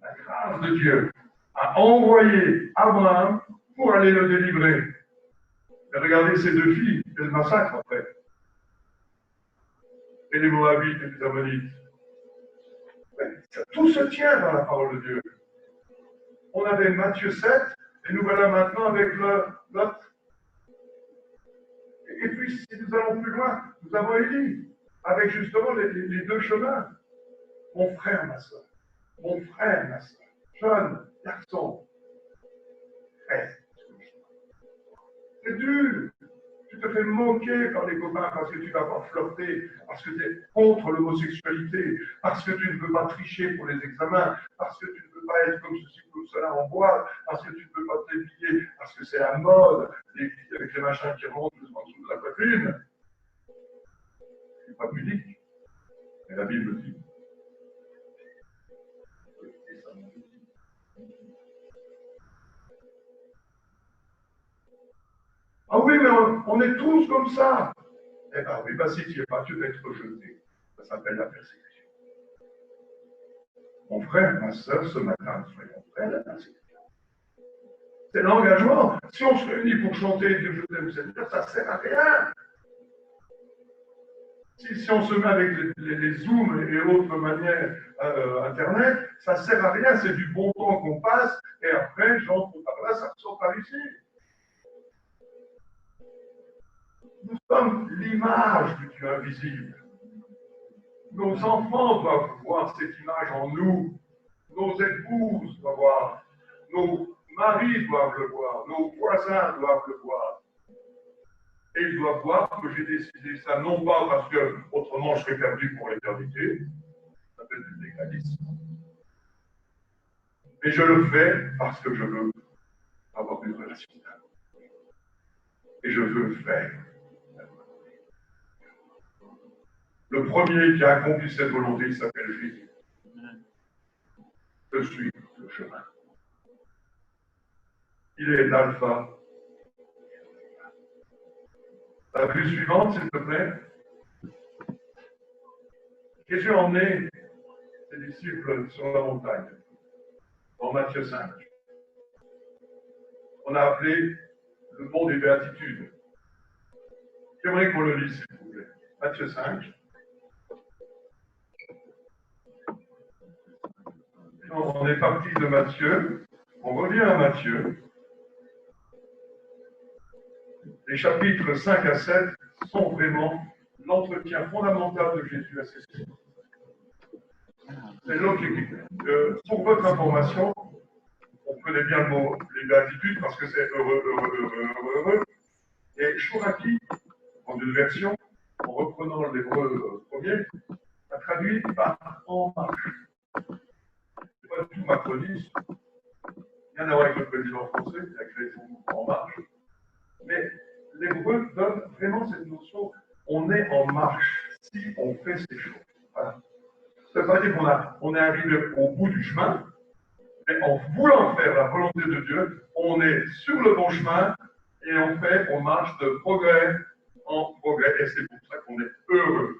La grâce de Dieu a envoyé Abraham pour aller le délivrer. Et regardez ces deux filles, et le massacre après. Et les Moabites et les Ammonites. Tout se tient dans la parole de Dieu. On avait Matthieu 7, et nous voilà maintenant avec Lot. Et puis, si nous allons plus loin, nous avons Élie, avec justement les deux chemins. Mon frère, ma soeur, jeune garçon, reste. C'est dur. Tu te fais moquer par les copains parce que tu vas pas flirter, parce que tu es contre l'homosexualité, parce que tu ne veux pas tricher pour les examens, parce que tu ne veux pas être comme ceci, comme cela en boîte, parce que tu ne veux pas t'habiller, parce que c'est la mode, les filles avec les machins qui remontent en dessous de la poitrine. C'est pas pudique. Mais la Bible dit. Ah oui, mais on est tous comme ça. Eh bien oui, si tu n'es pas, tu vas être rejeté. Ça s'appelle la persécution. Mon frère, ma soeur, ce matin, soyons prêts à la persécution. C'est l'engagement. Si on se réunit pour chanter Dieu, je t'aime, Seigneur, ça ne sert à rien. Si on se met avec les Zooms et autres manières Internet, ça ne sert à rien. C'est du bon temps qu'on passe et après, j'entre par là, ça ressort par ici. Nous sommes l'image du Dieu invisible. Nos enfants doivent voir cette image en nous. Nos épouses doivent voir. Nos maris doivent le voir. Nos voisins doivent le voir. Et ils doivent voir que j'ai décidé ça, non pas parce que autrement je serais perdu pour l'éternité, ça s'appelle du légalisme, mais je le fais parce que je veux avoir une relation. Et je veux faire. Le premier qui a accompli cette volonté, il s'appelle Jésus. Je suis le chemin. Il est l'alpha. La vue suivante, s'il te plaît. Jésus a emmené ses disciples sur la montagne, dans Matthieu 5. On a appelé le mont des béatitudes. J'aimerais qu'on le lise, s'il vous plaît. Matthieu 5. On est parti de Matthieu. On revient à Matthieu. Les chapitres 5 à 7 sont vraiment l'entretien fondamental de Jésus à ses disciples. C'est l'objectif. Pour votre information, on connaît bien le mot les béatitudes parce que c'est heureux, heureux, heureux, heureux, heureux. Et Chouraki, en une version, en reprenant l'hébreu premier, a traduit par en marche. C'est pas du tout macroniste. Rien à voir avec le président français qui a créé son mouvement En Marche. Mais l'hébreu donne vraiment cette notion, on est en marche si on fait ces choses. Voilà. Ça ne veut pas dire qu'on est arrivé au bout du chemin, mais en voulant faire la volonté de Dieu, on est sur le bon chemin et on marche de progrès en progrès. Et c'est pour ça qu'on est heureux,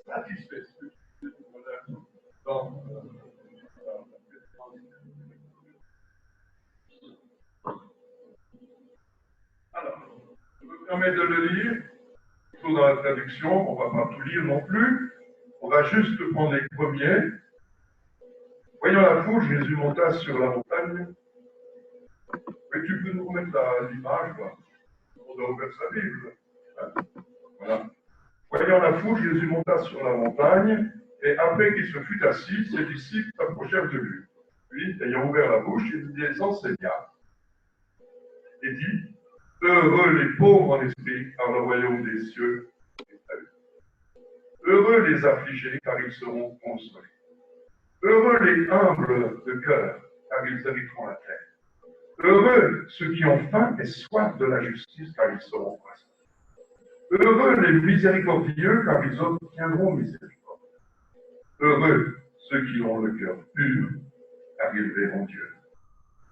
satisfait. Alors, je me permets de le lire, plutôt dans la traduction, on ne va pas tout lire non plus, on va juste prendre les premiers. Voyant la foule, Jésus monta sur la montagne. Mais tu peux nous remettre l'image, on doit ouvrir sa Bible. Voilà. Voyant la foule, Jésus monta sur la montagne, et après qu'il se fut assis, ses disciples s'approchèrent de lui. Puis, ayant ouvert la bouche, il les enseigna et dit, heureux les pauvres en esprit, car le royaume des cieux est à eux. Heureux les affligés, car ils seront consolés. Heureux les humbles de cœur, car ils hériteront la terre. Heureux ceux qui ont faim et soif de la justice, car ils seront croissants. Heureux les miséricordieux, car ils obtiendront miséricorde. Heureux ceux qui ont le cœur pur, car ils verront Dieu.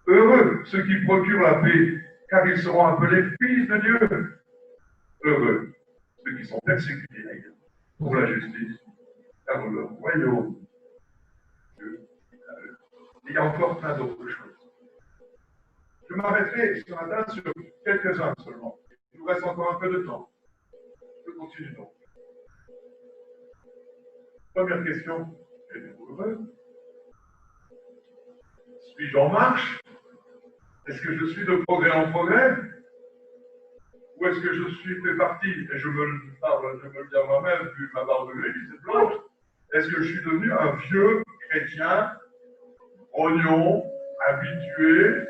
Heureux ceux qui procurent la paix, car ils seront appelés fils de Dieu. Heureux ceux qui sont persécutés pour la justice, car le royaume de Dieu est à eux. Il y a encore plein d'autres choses. Je m'arrêterai ce matin sur quelques-uns seulement. Il nous reste encore un peu de temps. Je continue donc. Première question, êtes-vous heureux? Suis-je en marche? Est-ce que je suis de progrès en progrès? Ou est-ce que je suis fait partie, et je me le dis à moi-même, vu ma barbe grise et blanche, est-ce que je suis devenu un vieux chrétien, grognon, habitué,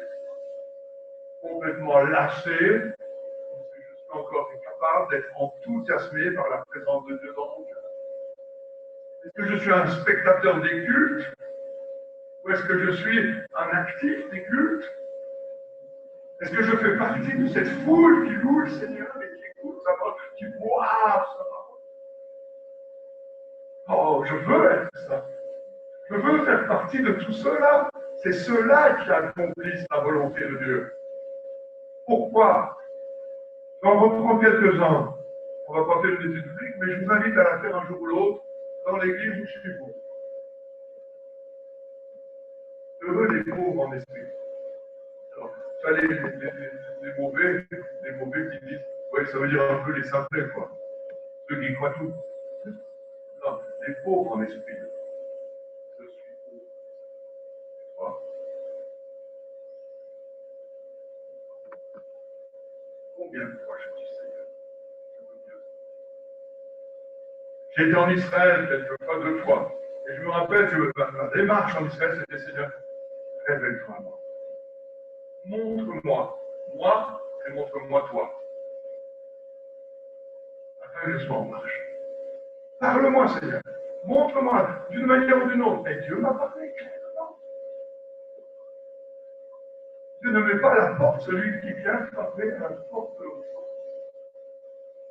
complètement lassé, ou est-ce que je suis encore capable d'être enthousiasmé par la présence de Dieu dans mon cœur? Est-ce que je suis un spectateur des cultes? Ou est-ce que je suis un actif des cultes? Est-ce que je fais partie de cette foule qui loue le Seigneur et qui écoute sa parole, qui boit sa parole? Oh, je veux être ça. Je veux faire partie de tout cela. C'est ceux-là qui accomplissent la volonté de Dieu. Pourquoi? J'en reprends quelques-uns. On va pas faire une étude publique, mais je vous invite à la faire un jour ou l'autre dans l'église où chez vous. Heureux les pauvres en esprit. Alors, ça, les mauvais qui disent, ouais, ça veut dire un peu les simplets, quoi. Ceux qui croient tout. Non, les pauvres en esprit. Je suis pauvre. Combien de fois je dis Seigneur, je veux J'ai été en Israël quelques fois, 2 fois. Et je me rappelle que la démarche en Israël, c'était Seigneur, révèle-toi à moi. Montre-moi, moi, et montre-moi toi. Afin que je sois en marche. Parle-moi, Seigneur. Montre-moi d'une manière ou d'une autre. Et Dieu m'a parlé clairement. Dieu ne met pas à la porte celui qui vient frapper à la porte de l'autre.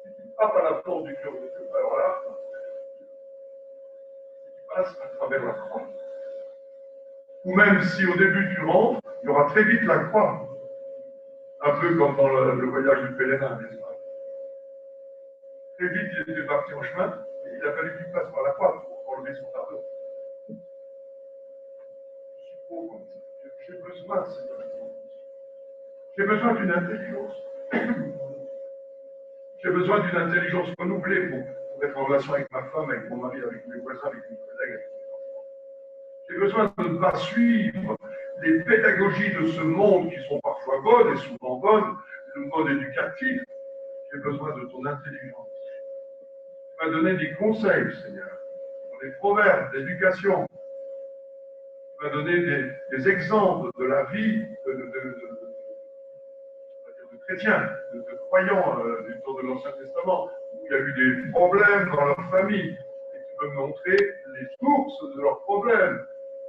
Si tu frappes à la porte du cœur de Dieu, alors là, tu passes à travers la croix. Ou même si au début tu rentres, il y aura très vite la croix. Un peu comme dans le voyage du pèlerin, n'est-ce pas? Très vite, il était parti en chemin, et il a fallu qu'il passe par la croix pour enlever son fardeau. Je suis trop comme ça. J'ai besoin de cette intelligence. J'ai besoin d'une intelligence. J'ai besoin d'une intelligence renouvelée pour être en relation avec ma femme, avec mon mari, avec mes voisins, avec mes collègues, avec mes enfants. J'ai besoin de ne pas suivre les pédagogies de ce monde qui sont parfois bonnes et souvent bonnes, le mode éducatif. J'ai besoin de ton intelligence. Tu m'as donné des conseils, Seigneur, dans les proverbes d'éducation. Tu m'as donné des exemples de la vie de chrétiens, de croyants du temps de l'Ancien Testament, où il y a eu des problèmes dans leur famille. Et tu peux me montrer les sources de leurs problèmes.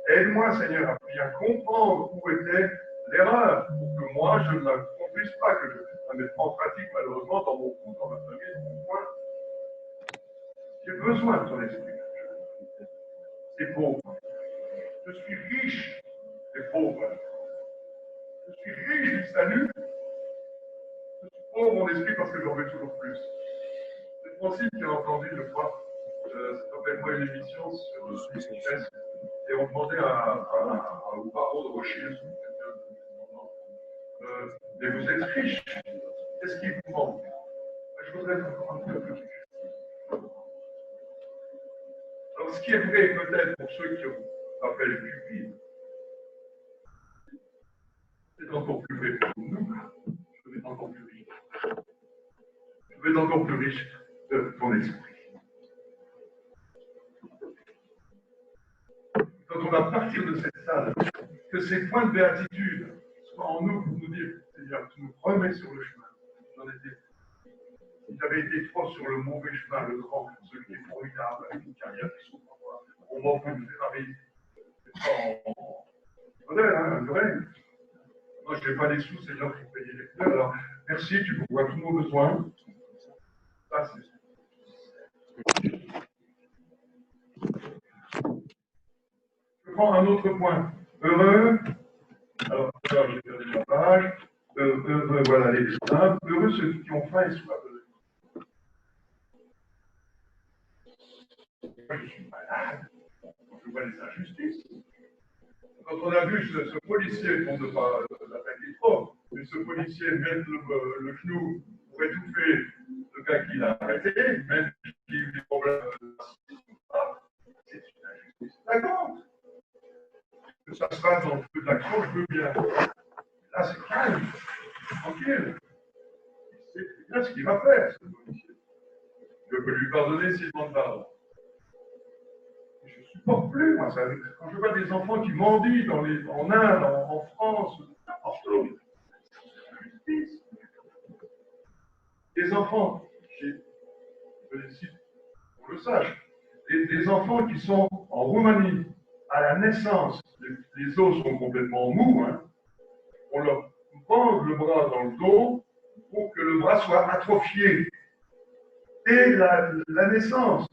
Aide-moi, Seigneur, à bien comprendre où était l'erreur, pour que moi, je ne la conduise pas, que je la mette en pratique, malheureusement, dans mon couple, dans ma famille, dans mon coin. J'ai besoin de ton esprit. C'est pauvre. Je suis riche des pauvres. Je suis riche du salut. Je suis pauvre mon esprit parce que j'en veux toujours plus. C'est Francine qui a entendu, je crois, ça s'appelle moi une émission sur l'ICS, et on demandait au baron de Rothschild, mais vous êtes riche, qu'est-ce qui vous manque? Je voudrais être encore un peu plus riche. Alors, ce qui est vrai peut-être pour ceux qui ont appelé Cupide, c'est encore plus vrai pour nous. Je vais être encore plus riche. Je vais être encore plus riche de ton esprit. Quand on va partir de cette salle, que ces points de béatitude soient en nous pour nous dire, Seigneur, tu nous remets sur le chemin. Si j'avais été trop sur le mauvais chemin, le grand, celui qui est formidable, avec une carrière qui s'ouvre à moi, on m'en peut me faire arriver. C'est pas en modèle, hein, vrai. Moi, je n'ai pas les sous, c'est gens qui payent les fleurs. Alors, merci, tu pourvois tous nos besoins. Ça, c'est. Je prends un autre point. Heureux. Alors, j'ai perdu la page. Voilà les destins. Heureux ceux qui ont faim et soif de vie. Moi, je suis malade. Je vois les injustices. Quand on a vu ce policier, pour ne pas l'attaquer trop, mais ce policier mettre le genou pour étouffer le gars qui l'a arrêté, même s'il a eu des problèmes c'est une injustice flagrante. Que ça se passe dans le feu de l'action, je veux bien. Là, c'est calme, tranquille. Il sait bien ce qu'il va faire, ce policier. Je peux lui pardonner s'il demande pardon. Je ne supporte plus, moi, ça. Quand je vois des enfants qui mendient en Inde, en France, n'importe où, c'est injustice. Des enfants, je les cite pour que le sache, des enfants qui sont en Roumanie, à la naissance, les os sont complètement mous, hein, on leur bande le bras dans le dos pour que le bras soit atrophié. Dès la naissance.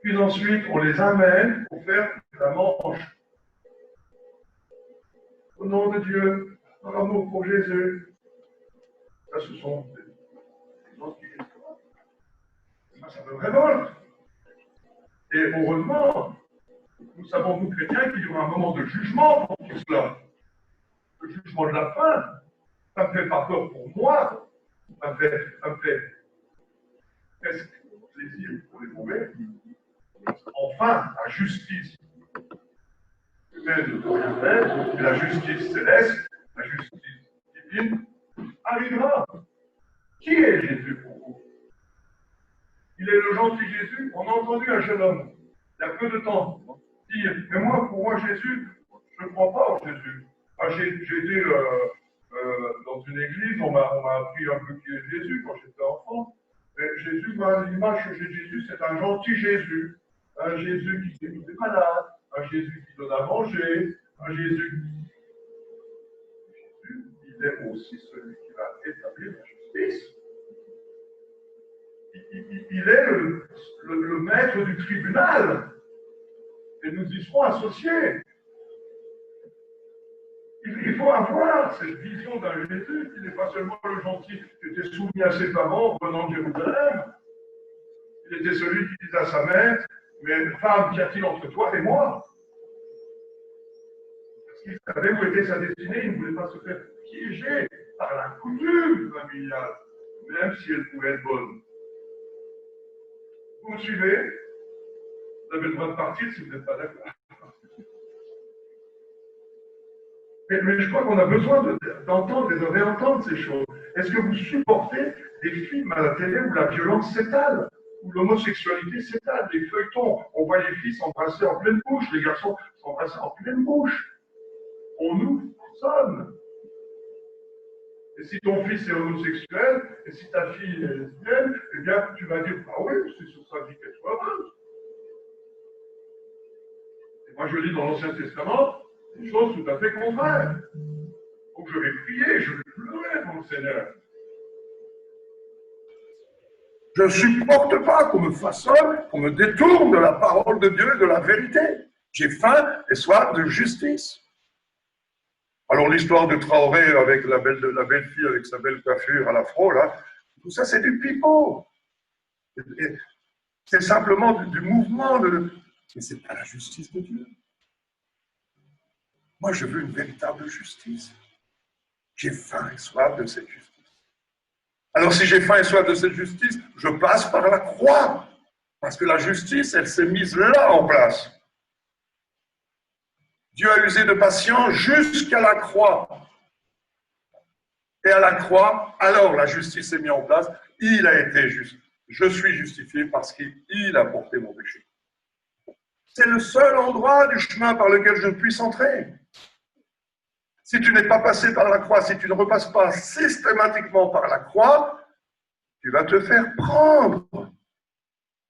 Puis ensuite, on les amène pour faire la manche. Au nom de Dieu, par amour pour Jésus. Ça, ce sont des gens qui ça me révolte. Et heureusement, nous savons, nous chrétiens, qu'il y aura un moment de jugement pour tout cela. Le jugement de la fin, ça me fait pas peur pour moi, ça me fait presque plaisir pour les mauvais. Enfin, la justice humaine ne peut rien faire, mais la justice céleste, la justice divine, arrivera. Qui est Jésus pour vous? Il il est le gentil Jésus. On a entendu un jeune homme, il y a peu de temps, dire, mais moi, pour moi, Jésus, je ne crois pas en Jésus. Ah, j'ai été dans une église, on m'a appris un peu qui est Jésus quand j'étais enfant. Mais Jésus, l'image que j'ai de Jésus, c'est un gentil Jésus. Un Jésus qui guérit des malades, un Jésus qui donne à manger, un Jésus il est aussi celui qui va établir la justice. Il est le maître du tribunal. Et nous y serons associés. Il faut avoir cette vision d'un Jésus qui n'est pas seulement le gentil qui était soumis à ses parents venant de Jérusalem. Il était celui qui disait à sa mère, mais femme, qu'y a-t-il entre toi et moi? Parce qu'il savait où était sa destinée, il ne voulait pas se faire piéger par la coutume familiale, même si elle pouvait être bonne. Vous me suivez? Vous avez le droit de partir si vous n'êtes pas d'accord. Mais je crois qu'on a besoin d'entendre et de réentendre ces choses. Est-ce que vous supportez des films à la télé où la violence s'étale, où l'homosexualité s'étale, des feuilletons, on voit les filles s'embrasser en pleine bouche, les garçons s'embrasser en pleine bouche. On nous sonne. Et si ton fils est homosexuel, et si ta fille est lesbienne, eh bien, tu vas dire, ah oui, c'est sur sa vie qu'elle soit heureuse. Et moi, je lis dans l'Ancien Testament des choses tout à fait contraires. Donc, je vais prier, je vais pleurer pour le Seigneur. Je ne supporte pas qu'on me façonne, qu'on me détourne de la parole de Dieu et de la vérité. J'ai faim et soif de justice. Alors l'histoire de Traoré avec la belle fille avec sa belle coiffure à l'afro, là, tout ça c'est du pipeau. C'est simplement du mouvement. Mais ce n'est pas la justice de Dieu. Moi je veux une véritable justice. J'ai faim et soif de cette justice. Alors si j'ai faim et soif de cette justice, je passe par la croix. Parce que la justice, elle s'est mise là en place. Dieu a usé de patience jusqu'à la croix. Et à la croix, alors la justice est mise en place. Il a été juste. Je suis justifié parce qu'il a porté mon péché. C'est le seul endroit du chemin par lequel je puisse entrer. Si tu n'es pas passé par la croix, si tu ne repasses pas systématiquement par la croix, tu vas te faire prendre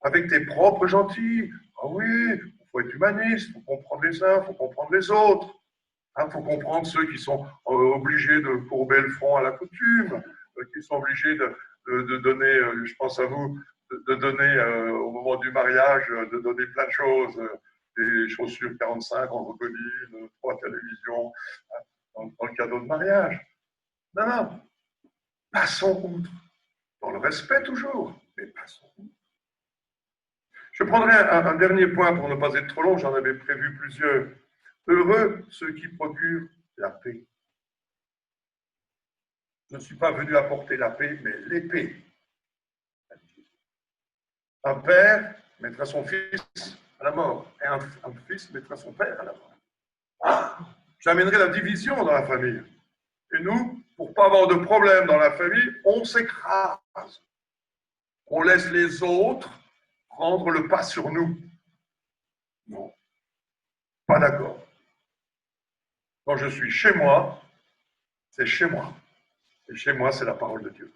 avec tes propres gentils. Ah oui, il faut être humaniste, il faut comprendre les uns, il faut comprendre les autres. Il faut comprendre ceux qui sont obligés de courber le front à la coutume, qui sont obligés de donner, je pense à vous, de donner au moment du mariage, de donner plein de choses, des chaussures 45 en recobine, 3 télévisions, dans le cadeau de mariage. Non, non, passons outre. Dans le respect toujours, mais passons outre. Je prendrai un dernier point pour ne pas être trop long, j'en avais prévu plusieurs. Heureux ceux qui procurent la paix. Je ne suis pas venu apporter la paix, mais l'épée. Un père mettra son fils à la mort, et un fils mettra son père à la mort. Ah, j'amènerai la division dans la famille. Et nous, pour ne pas avoir de problème dans la famille, on s'écrase. On laisse les autres prendre le pas sur nous. Non, pas d'accord. Quand je suis chez moi, c'est chez moi. Et chez moi, c'est la parole de Dieu.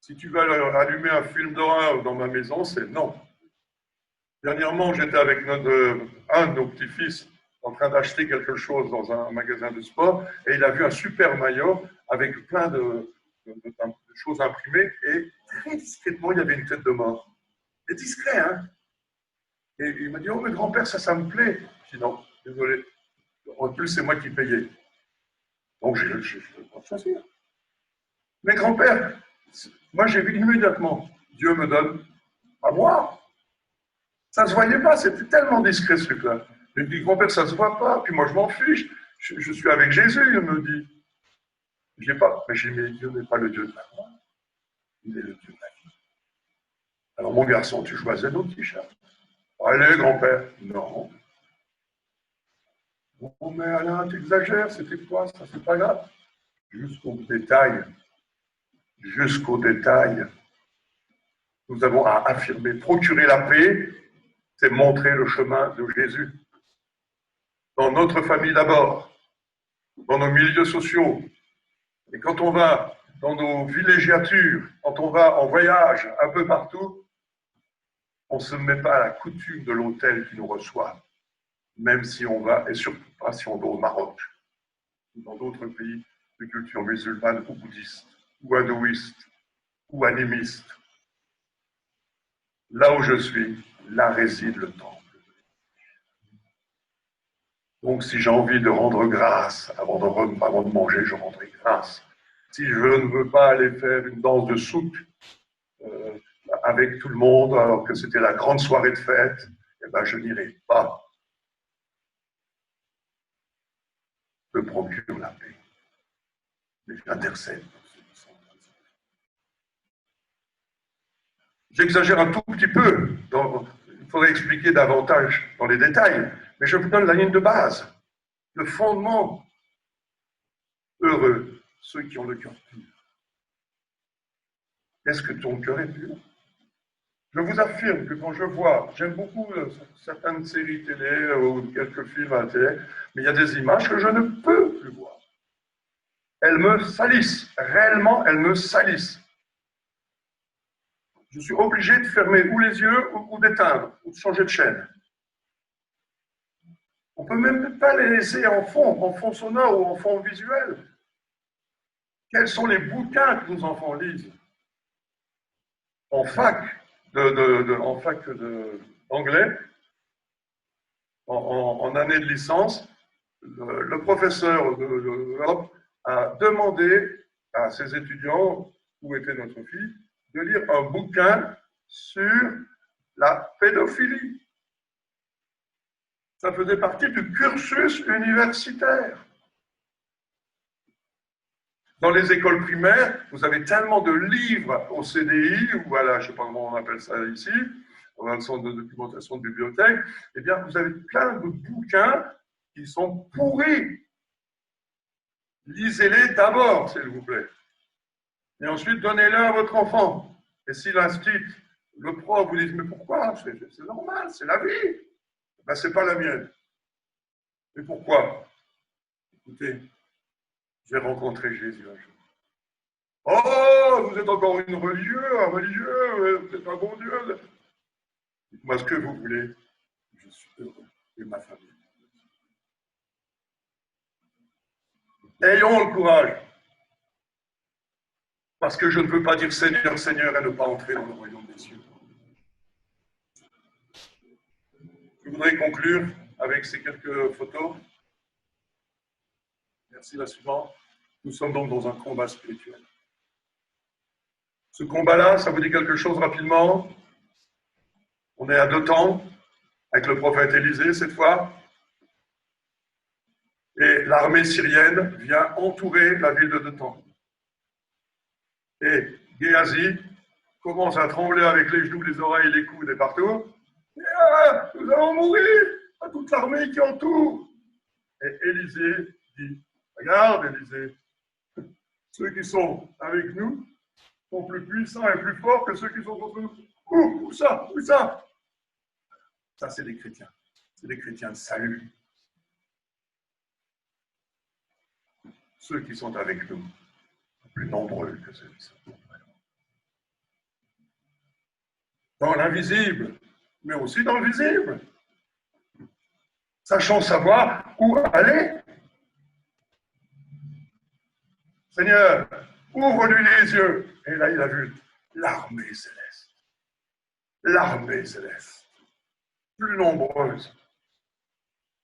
Si tu veux allumer un film d'horreur dans ma maison, c'est non. Dernièrement, j'étais avec un de nos petits-fils en train d'acheter quelque chose dans un magasin de sport et il a vu un super maillot avec plein de choses imprimées et très discrètement, il y avait une tête de mort. Et discret, hein? Et il m'a dit, oh, mais grand-père, ça me plaît. Je dis, non, désolé. En plus, c'est moi qui payais. Donc, je ne peux pas choisir. Mais grand-père, moi, j'ai vu immédiatement, Dieu me donne à moi. Ça ne se voyait pas, c'était tellement discret ce truc-là. Il me dit, grand-père, ça ne se voit pas. Puis moi, je m'en fiche. Je suis avec Jésus, il me dit. Je n'ai pas. Mais j'ai dit, mais Dieu n'est pas le Dieu de la croix. Il est le Dieu de la vie. Alors, mon garçon, tu choisis un autre t-shirt. Allez, grand-père. Non. Oh, mais Alain, tu exagères, c'était quoi ça? C'est pas grave. Jusqu'au détail. Jusqu'au détail. nous avons à affirmer. Procurer la paix, c'est montrer le chemin de Jésus. Dans notre famille d'abord, dans nos milieux sociaux. Et quand on va dans nos villégiatures, quand on va en voyage un peu partout, on ne se met pas à la coutume de l'hôtel qui nous reçoit, même si on va, et surtout pas si on va au Maroc, ou dans d'autres pays de culture musulmane ou bouddhiste, ou hindouiste, ou animiste. Là où je suis, là réside le temple. Donc, si j'ai envie de rendre grâce avant de manger, je rendrai grâce. Si je ne veux pas aller faire une danse de souk avec tout le monde, alors que c'était la grande soirée de fête, eh ben, je n'irai pas. Je procure la paix. Mais j'intercède. J'exagère un tout petit peu. Il faudrait expliquer davantage dans les détails. Mais je vous donne la ligne de base, le fondement. Heureux ceux qui ont le cœur pur. Est-ce que ton cœur est pur? Je vous affirme que quand je vois, j'aime beaucoup certaines séries télé ou quelques films à la télé, mais il y a des images que je ne peux plus voir. Elles me salissent. Réellement, elles me salissent. Je suis obligé de fermer ou les yeux ou d'éteindre, ou de changer de chaîne. On ne peut même pas les laisser en fond sonore ou en fond visuel. Quels sont les bouquins que nos enfants lisent? En fac d'anglais, en année de licence, le professeur de l'Europe a demandé à ses étudiants, où était notre fille, de lire un bouquin sur la pédophilie. Ça faisait partie du cursus universitaire. Dans les écoles primaires, vous avez tellement de livres au CDI, ou voilà, je ne sais pas comment on appelle ça ici, dans le centre de documentation de bibliothèque, eh bien, vous avez plein de bouquins qui sont pourris. Lisez-les d'abord, s'il vous plaît. Et ensuite, donnez-les à votre enfant. Et si l'instit, le prof vous dit, mais pourquoi? C'est normal, c'est la vie. Ben, ce n'est pas la mienne. Mais pourquoi? Écoutez, j'ai rencontré Jésus un jour. Oh, vous êtes encore un religieux, vous êtes un bon Dieu. Dites-moi ce que vous voulez. Je suis heureux. Et ma famille. Ayons le courage. Parce que je ne peux pas dire Seigneur, Seigneur et ne pas entrer dans le royaume des cieux. Je voudrais conclure avec ces quelques photos. Merci, la suivante. Nous sommes donc dans un combat spirituel. Ce combat-là, ça vous dit quelque chose rapidement? On est à Dothan, avec le prophète Élisée cette fois. Et l'armée syrienne vient entourer la ville de Dothan. Et Géasi commence à trembler avec les genoux, les oreilles, les coudes et partout. Et, nous allons mourir à toute l'armée qui entoure. Et Élisée dit, regarde Élisée, ceux qui sont avec nous sont plus puissants et plus forts que ceux qui sont contre nous. Où ça? Où ça? Ça, c'est des chrétiens. C'est des chrétiens de salut. Ceux qui sont avec nous sont plus nombreux que ceux qui sont contre nous. Dans l'invisible, mais aussi dans le visible. Sachons savoir où aller. Seigneur, ouvre-lui les yeux. Et là, il a vu l'armée céleste. L'armée céleste. Plus nombreuse.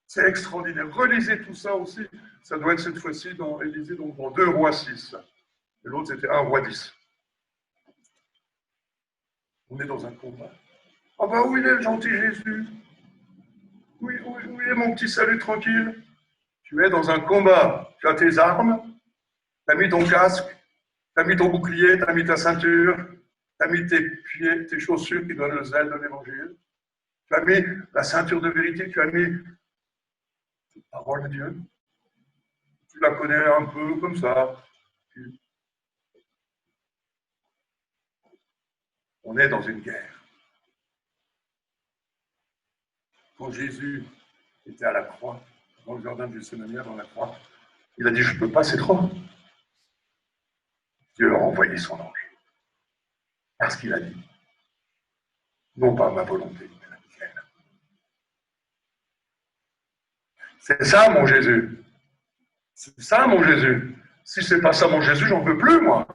C'est extraordinaire. Relisez tout ça aussi. Ça doit être cette fois-ci dans Élisée, donc dans 2 Rois 6. Et l'autre, c'était 1 Roi 10. On est dans un combat. Ah bah où il est le gentil Jésus? Où est mon petit salut tranquille? Tu es dans un combat. Tu as tes armes, tu as mis ton casque, tu as mis ton bouclier, tu as mis ta ceinture, tu as mis tes pieds, tes chaussures qui donnent le zèle de l'évangile. Tu as mis la ceinture de vérité, tu as mis la parole de Dieu. Tu la connais un peu comme ça. On est dans une guerre. Quand Jésus était à la croix, dans le jardin du Gethsémani, dans la croix, il a dit, je ne peux pas, c'est trop. Dieu a envoyé son ange. Parce qu'il a dit, non pas ma volonté, mais la tienne. C'est ça mon Jésus. C'est ça mon Jésus. Si c'est pas ça mon Jésus, j'en veux plus moi.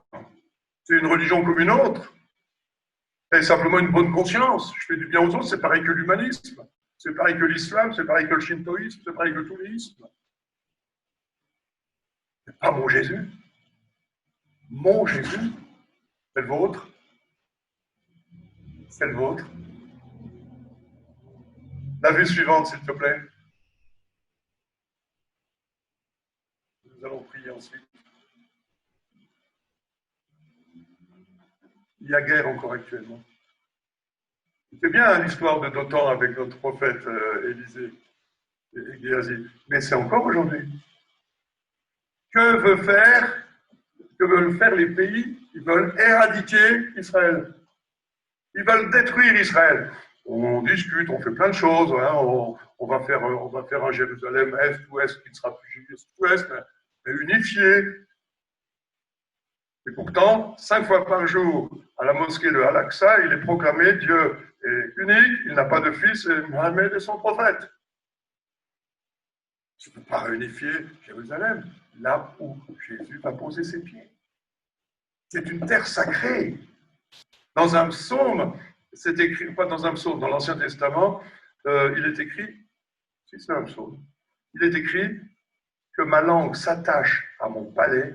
C'est une religion comme une autre. C'est simplement une bonne conscience. Je fais du bien aux autres, c'est pareil que l'humanisme. C'est pareil que l'islam, c'est pareil que le shintoïsme, c'est pareil que le tourisme. C'est pas mon Jésus. Mon Jésus, c'est le vôtre. C'est le vôtre. La vue suivante, s'il te plaît. Nous allons prier ensuite. Il y a guerre encore actuellement. C'est bien l'histoire de Dothan avec notre prophète Élisée et Géasi, mais c'est encore aujourd'hui. Que veulent faire les pays? Ils veulent éradiquer Israël. Ils veulent détruire Israël. On discute, on fait plein de choses. Hein, on va faire un Jérusalem Est-Ouest qui ne sera plus Est-Ouest, mais unifié. Et pourtant, 5 fois par jour, à la mosquée de Al-Aqsa, il est proclamé Dieu est unique, il n'a pas de fils, et Mohammed est son prophète. Tu ne peux pas réunifier Jérusalem, là où Jésus va poser ses pieds. C'est une terre sacrée. Dans un psaume, c'est écrit, pas dans un psaume, dans l'Ancien Testament, il est écrit, si c'est un psaume, il est écrit que ma langue s'attache à mon palais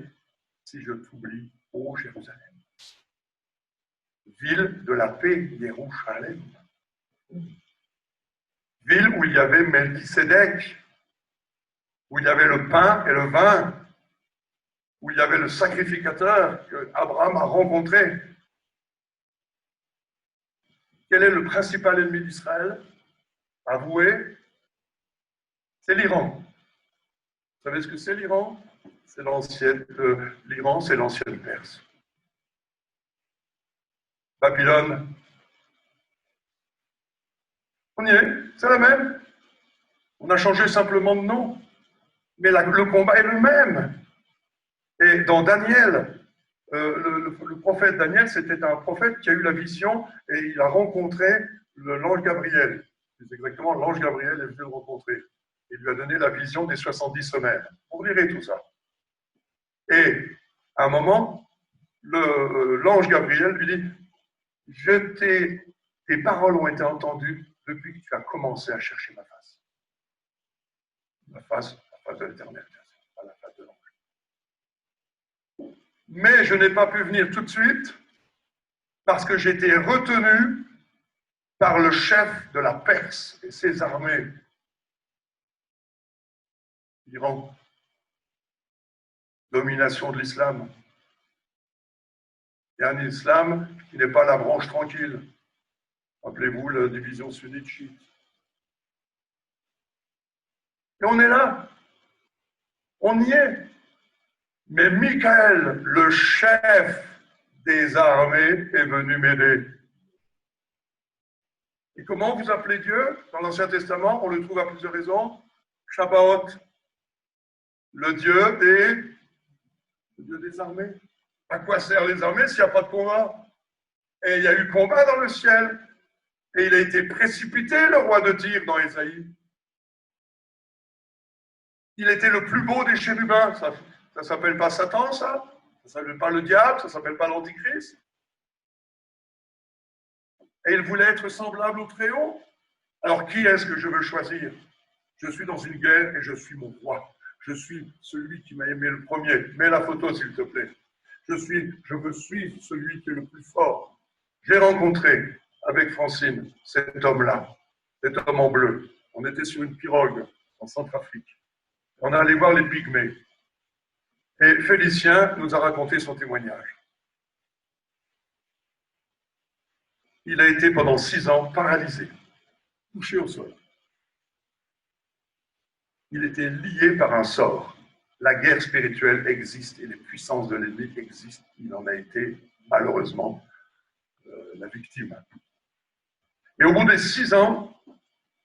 si je t'oublie, ô Jérusalem. Ville de la paix, Yerushalem. Ville où il y avait Melchisédek, où il y avait le pain et le vin, où il y avait le sacrificateur que Abraham a rencontré. Quel est le principal ennemi d'Israël? Avoué, c'est l'Iran. Vous savez ce que c'est l'Iran? C'est l'Iran, c'est l'ancienne Perse. Babylone. On y est, c'est la même. On a changé simplement de nom. Mais le combat est le même. Et dans Daniel, le prophète Daniel, c'était un prophète qui a eu la vision et il a rencontré l'ange Gabriel. C'est exactement, l'ange Gabriel est venu le rencontrer. Il lui a donné la vision des 70 semaines. Vous lirez tout ça. Et à un moment, l'ange Gabriel lui dit, tes paroles ont été entendues depuis que tu as commencé à chercher ma face. La face de l'Éternel, pas la face de l'ange. Mais je n'ai pas pu venir tout de suite parce que j'étais retenu par le chef de la Perse et ses armées. L'Iran, domination de l'islam. Il y a un islam qui n'est pas la branche tranquille. Rappelez-vous la division sunnite-chiite. Et on est là. On y est. Mais Michael, le chef des armées, est venu m'aider. Et comment vous appelez Dieu? Dans l'Ancien Testament, on le trouve à plusieurs raisons. Shabbaoth, le Dieu des armées. À quoi servent les armées s'il n'y a pas de combat? Et il y a eu combat dans le ciel. Et il a été précipité, le roi de Tyr, dans Ésaïe. Il était le plus beau des chérubins. Ça ne s'appelle pas Satan, ça? Ça ne s'appelle pas le diable? Ça ne s'appelle pas l'Antichrist? Et il voulait être semblable au Très-Haut. Alors, qui est-ce que je veux choisir? Je suis dans une guerre et je suis mon roi. Je suis celui qui m'a aimé le premier. Mets la photo, s'il te plaît. Je veux suivre celui qui est le plus fort. J'ai rencontré avec Francine cet homme-là, cet homme en bleu. On était sur une pirogue en Centrafrique. On est allé voir les Pygmées. Et Félicien nous a raconté son témoignage. Il a été pendant 6 ans paralysé, couché au sol. Il était lié par un sort. La guerre spirituelle existe et les puissances de l'ennemi existent. Il en a été, malheureusement, la victime. Et au bout des 6 ans,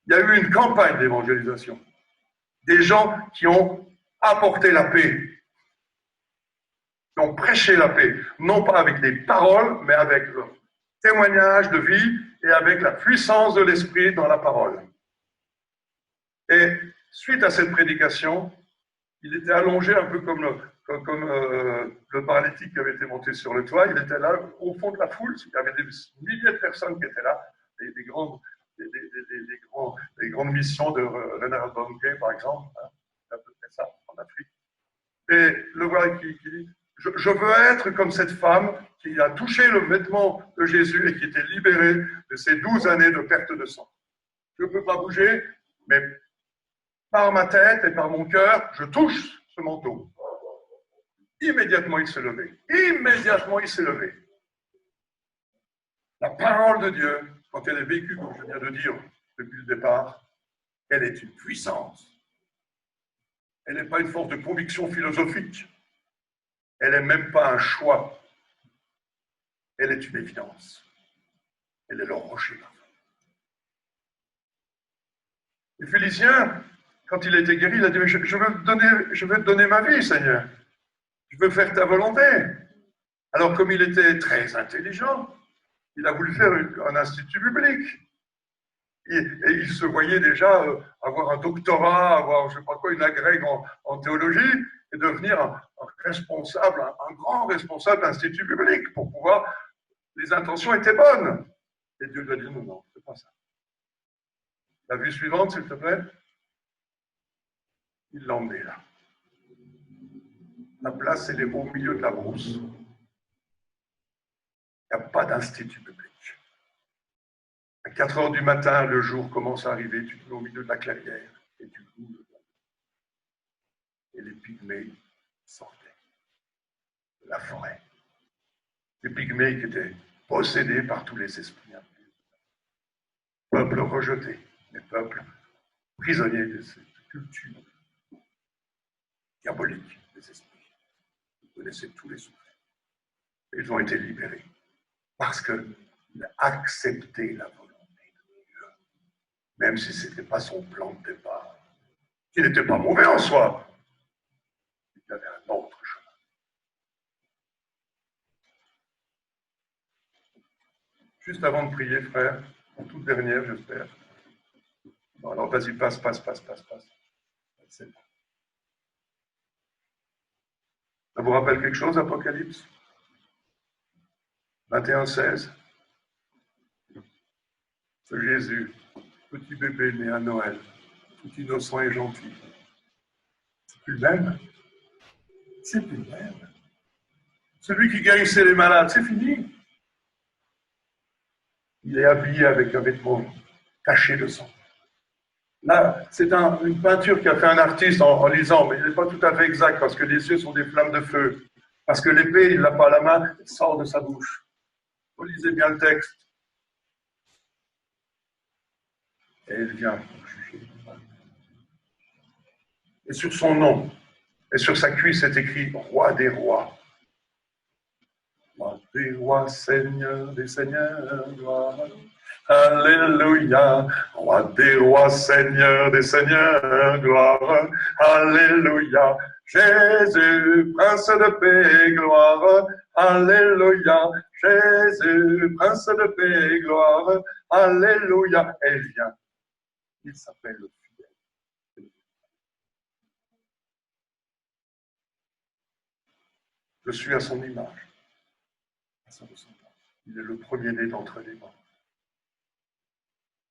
il y a eu une campagne d'évangélisation. Des gens qui ont apporté la paix, qui ont prêché la paix, non pas avec des paroles, mais avec leur témoignage de vie et avec la puissance de l'esprit dans la parole. Et suite à cette prédication, il était allongé un peu comme le paralytique qui avait été monté sur le toit. Il était là, au fond de la foule. Il y avait des milliers de personnes qui étaient là, des grandes missions de Reinhard Bonnke, par exemple, hein, à peu près ça, en Afrique. Et le voilà qui dit, je veux être comme cette femme qui a touché le vêtement de Jésus et qui était libérée de ces 12 années de perte de sang. Je ne peux pas bouger, mais par ma tête et par mon cœur, je touche ce manteau. Immédiatement, il s'est levé. Immédiatement, il s'est levé. La parole de Dieu, quand elle est vécue, comme je viens de dire depuis le départ, elle est une puissance. Elle n'est pas une force de conviction philosophique. Elle n'est même pas un choix. Elle est une évidence. Elle est le rocher. Et Félicien, quand il a été guéri, il a dit, je veux te donner ma vie, Seigneur. Je veux faire ta volonté. Alors, comme il était très intelligent, il a voulu faire un institut biblique. Et il se voyait déjà avoir un doctorat, avoir, je ne sais pas quoi, une agrègue en théologie, et devenir un responsable, un grand responsable d'institut biblique pour pouvoir. Les intentions étaient bonnes. Et Dieu lui a dit non, c'est pas ça. La vue suivante, s'il te plaît. Il l'a emmené là. La place, elle est au milieu de la brousse. Il n'y a pas d'institut biblique. À 4 heures du matin, le jour commence à arriver, tu te mets au milieu de la clairière et tu loues le vent. Et les pygmées sortaient de la forêt. Les pygmées qui étaient possédés par tous les esprits impurs. Peuple rejeté, les peuples prisonniers de cette culture diabolique des esprits. Vous connaissez tous les souffrances. Ils ont été libérés parce qu'ils acceptaient la volonté de Dieu, même si ce n'était pas son plan de départ, qui n'était pas mauvais en soi. Il y avait un autre chemin. Juste avant de prier, frère, en toute dernière, j'espère. Bon, alors vas-y, passe. C'est bon. Ça vous rappelle quelque chose, Apocalypse 21:16. Ce Jésus, petit bébé né à Noël, tout innocent et gentil. C'est plus le même. C'est plus le même. Celui qui guérissait les malades, c'est fini. Il est habillé avec un vêtement taché de sang. Là, c'est une peinture qu'a fait un artiste en lisant, mais il n'est pas tout à fait exact parce que les yeux sont des flammes de feu. Parce que l'épée, il ne l'a pas à la main, elle sort de sa bouche. Vous lisez bien le texte. Et elle vient pour juger. Et sur son nom, et sur sa cuisse est écrit Roi des rois. Roi des rois, Seigneur des seigneurs, gloire. Alléluia. Roi des rois, Seigneur des seigneurs, gloire. Alléluia. Jésus, prince de paix, gloire. Alléluia. Jésus, prince de paix, gloire. Alléluia. Elle vient. Il s'appelle le fidèle. Je suis à son image, à sa ressemblance. Il est le premier-né d'entre les morts.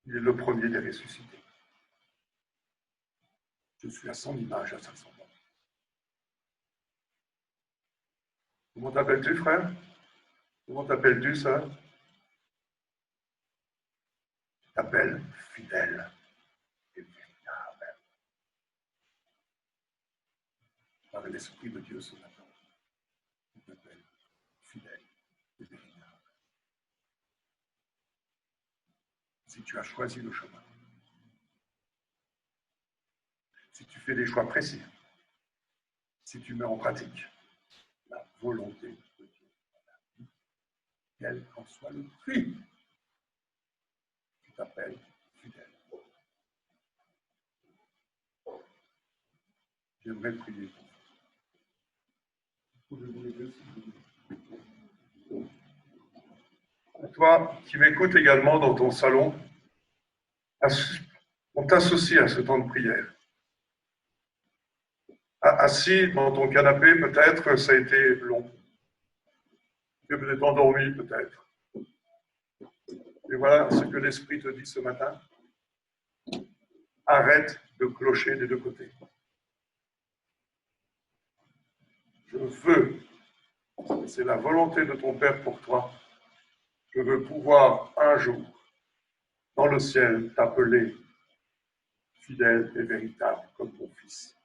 Il est le premier des ressuscités. Je suis à son image, à sa ressemblance. Comment t'appelles-tu, frère? Comment t'appelles-tu, sœur? Tu t'appelles fidèle et véritable. Par l'Esprit de Dieu ce matin. Tu t'appelles fidèle et véritable. Si tu as choisi le chemin, si tu fais des choix précis, si tu mets en pratique la volonté de Dieu dans la vie, quel qu'en soit le prix. Tu t'appelles fidèle. J'aimerais prier. Pouvez-vous m'aider, s'il vous plaît? À toi qui m'écoutes également dans ton salon, on t'associe à ce temps de prière. Assis dans ton canapé, peut-être ça a été long. Tu es peut-être endormi, peut-être. Et voilà ce que l'Esprit te dit ce matin. Arrête de clocher des deux côtés. Je veux, c'est la volonté de ton Père pour toi, je veux pouvoir un jour, dans le ciel, t'appeler fidèle et véritable comme mon fils.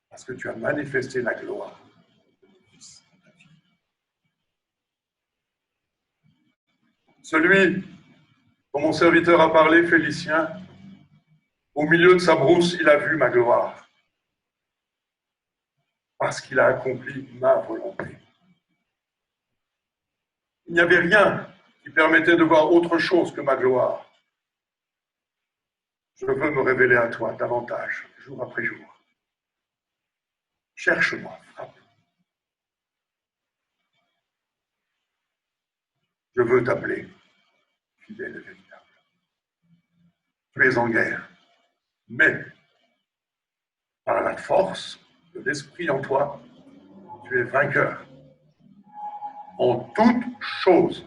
Parce que tu as manifesté la gloire de mon fils dans ta vie. Celui dont mon serviteur a parlé, Félicien, au milieu de sa brousse, il a vu ma gloire. Parce qu'il a accompli ma volonté. Il n'y avait rien qui permettait de voir autre chose que ma gloire. Je veux me révéler à toi davantage, jour après jour. Cherche-moi, frappe. Je veux t'appeler fidèle et véritable. Tu es en guerre, mais par la force de l'esprit en toi, tu es vainqueur en toutes choses.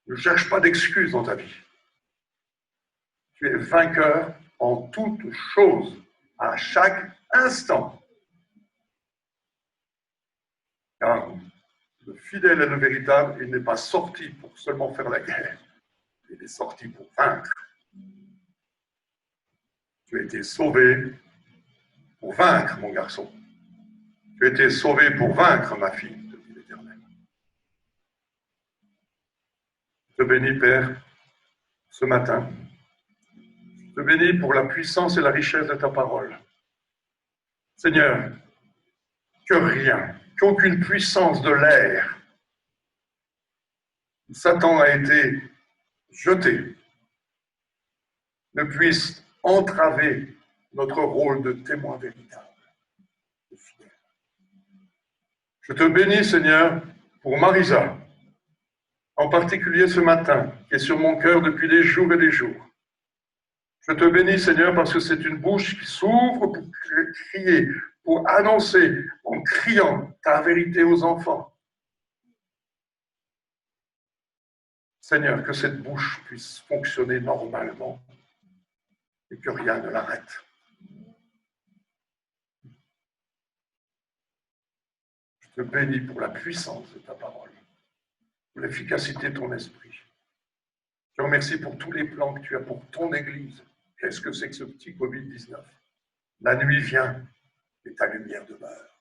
Ne cherche pas d'excuses dans ta vie. Tu es vainqueur en toutes choses, à chaque instant. Car le fidèle et le véritable, il n'est pas sorti pour seulement faire la guerre. Il est sorti pour vaincre. Tu as été sauvé pour vaincre, mon garçon. Tu as été sauvé pour vaincre, ma fille, te dit l'Éternel. Je te bénis, Père, ce matin. Je te bénis pour la puissance et la richesse de ta parole. Seigneur, que rien, qu'aucune puissance de l'air, Satan a été jeté, ne puisse entraver notre rôle de témoin véritable. Je te bénis, Seigneur, pour Marisa, en particulier ce matin, qui est sur mon cœur depuis des jours et des jours. Je te bénis, Seigneur, parce que c'est une bouche qui s'ouvre pour crier, pour annoncer en criant ta vérité aux enfants. Seigneur, que cette bouche puisse fonctionner normalement et que rien ne l'arrête. Je te bénis pour la puissance de ta parole, pour l'efficacité de ton esprit. Je te remercie pour tous les plans que tu as pour ton Église. Qu'est-ce que c'est que ce petit Covid-19? La nuit vient et ta lumière demeure.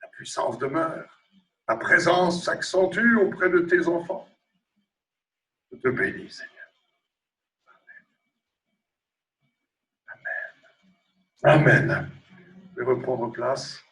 La puissance demeure. Ta présence s'accentue auprès de tes enfants. Je te bénis, Seigneur. Amen. Amen. Je vais reprendre place.